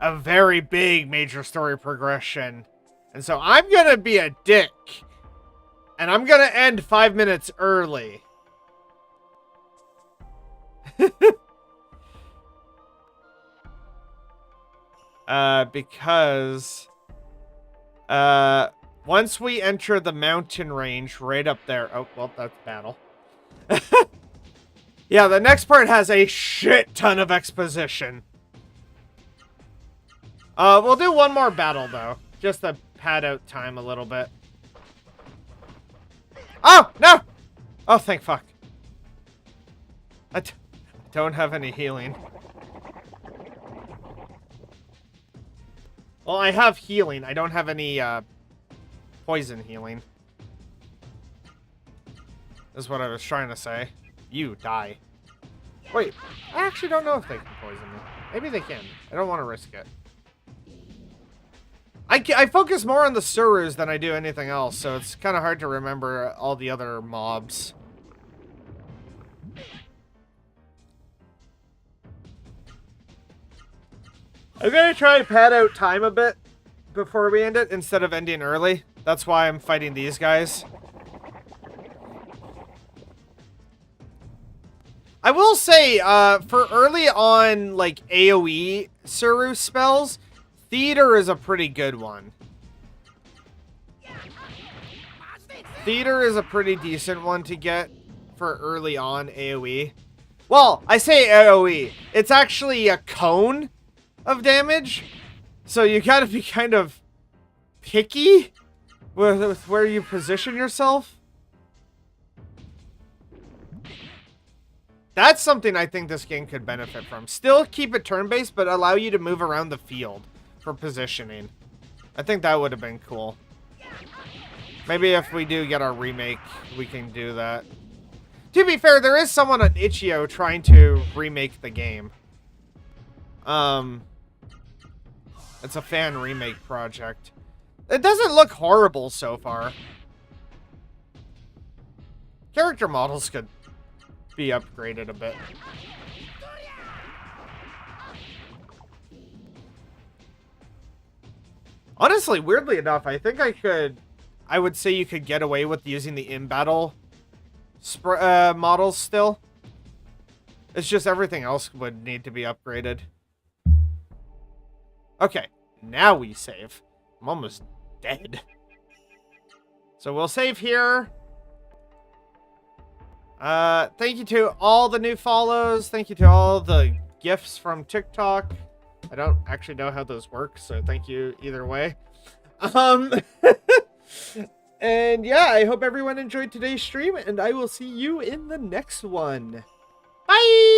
Speaker 1: A very big major story progression. And so I'm gonna be a dick. And I'm gonna end 5 minutes early. Because once we enter the mountain range right up there. Oh, well, that's battle. Yeah, the next part has a shit ton of exposition. We'll do one more battle though, just to pad out time a little bit. Oh, no! Oh, thank fuck. I don't have any healing. Well, I have healing. I don't have any, poison healing. Is what I was trying to say. You die. Wait, I actually don't know if they can poison me. Maybe they can. I don't want to risk it. I focus more on the Surus than I do anything else, so it's kind of hard to remember all the other mobs. I'm gonna try and pad out time a bit before we end it instead of ending early. That's why I'm fighting these guys. I will say, for early on, like, AoE Suru spells, Theater is a pretty good one. Theater is a pretty decent one to get for early on AoE. Well, I say AoE. It's actually a cone of damage. So you gotta be kind of picky with where you position yourself. That's something I think this game could benefit from. Still keep it turn-based, but allow you to move around the field for positioning. I think that would have been cool. Maybe if we do get our remake, we can do that. To be fair, there is someone on Itch.io trying to remake the game. It's a fan remake project. It doesn't look horrible so far. Character models could be upgraded a bit. Honestly, weirdly enough, I think I would say you could get away with using the in-battle models still. It's just everything else would need to be upgraded. Okay, now we save. I'm almost dead. So we'll save here. Thank you to all the new follows. Thank you to all the gifts from TikTok. I don't actually know how those work, so thank you either way. And yeah, I hope everyone enjoyed today's stream, and I will see you in the next one. Bye!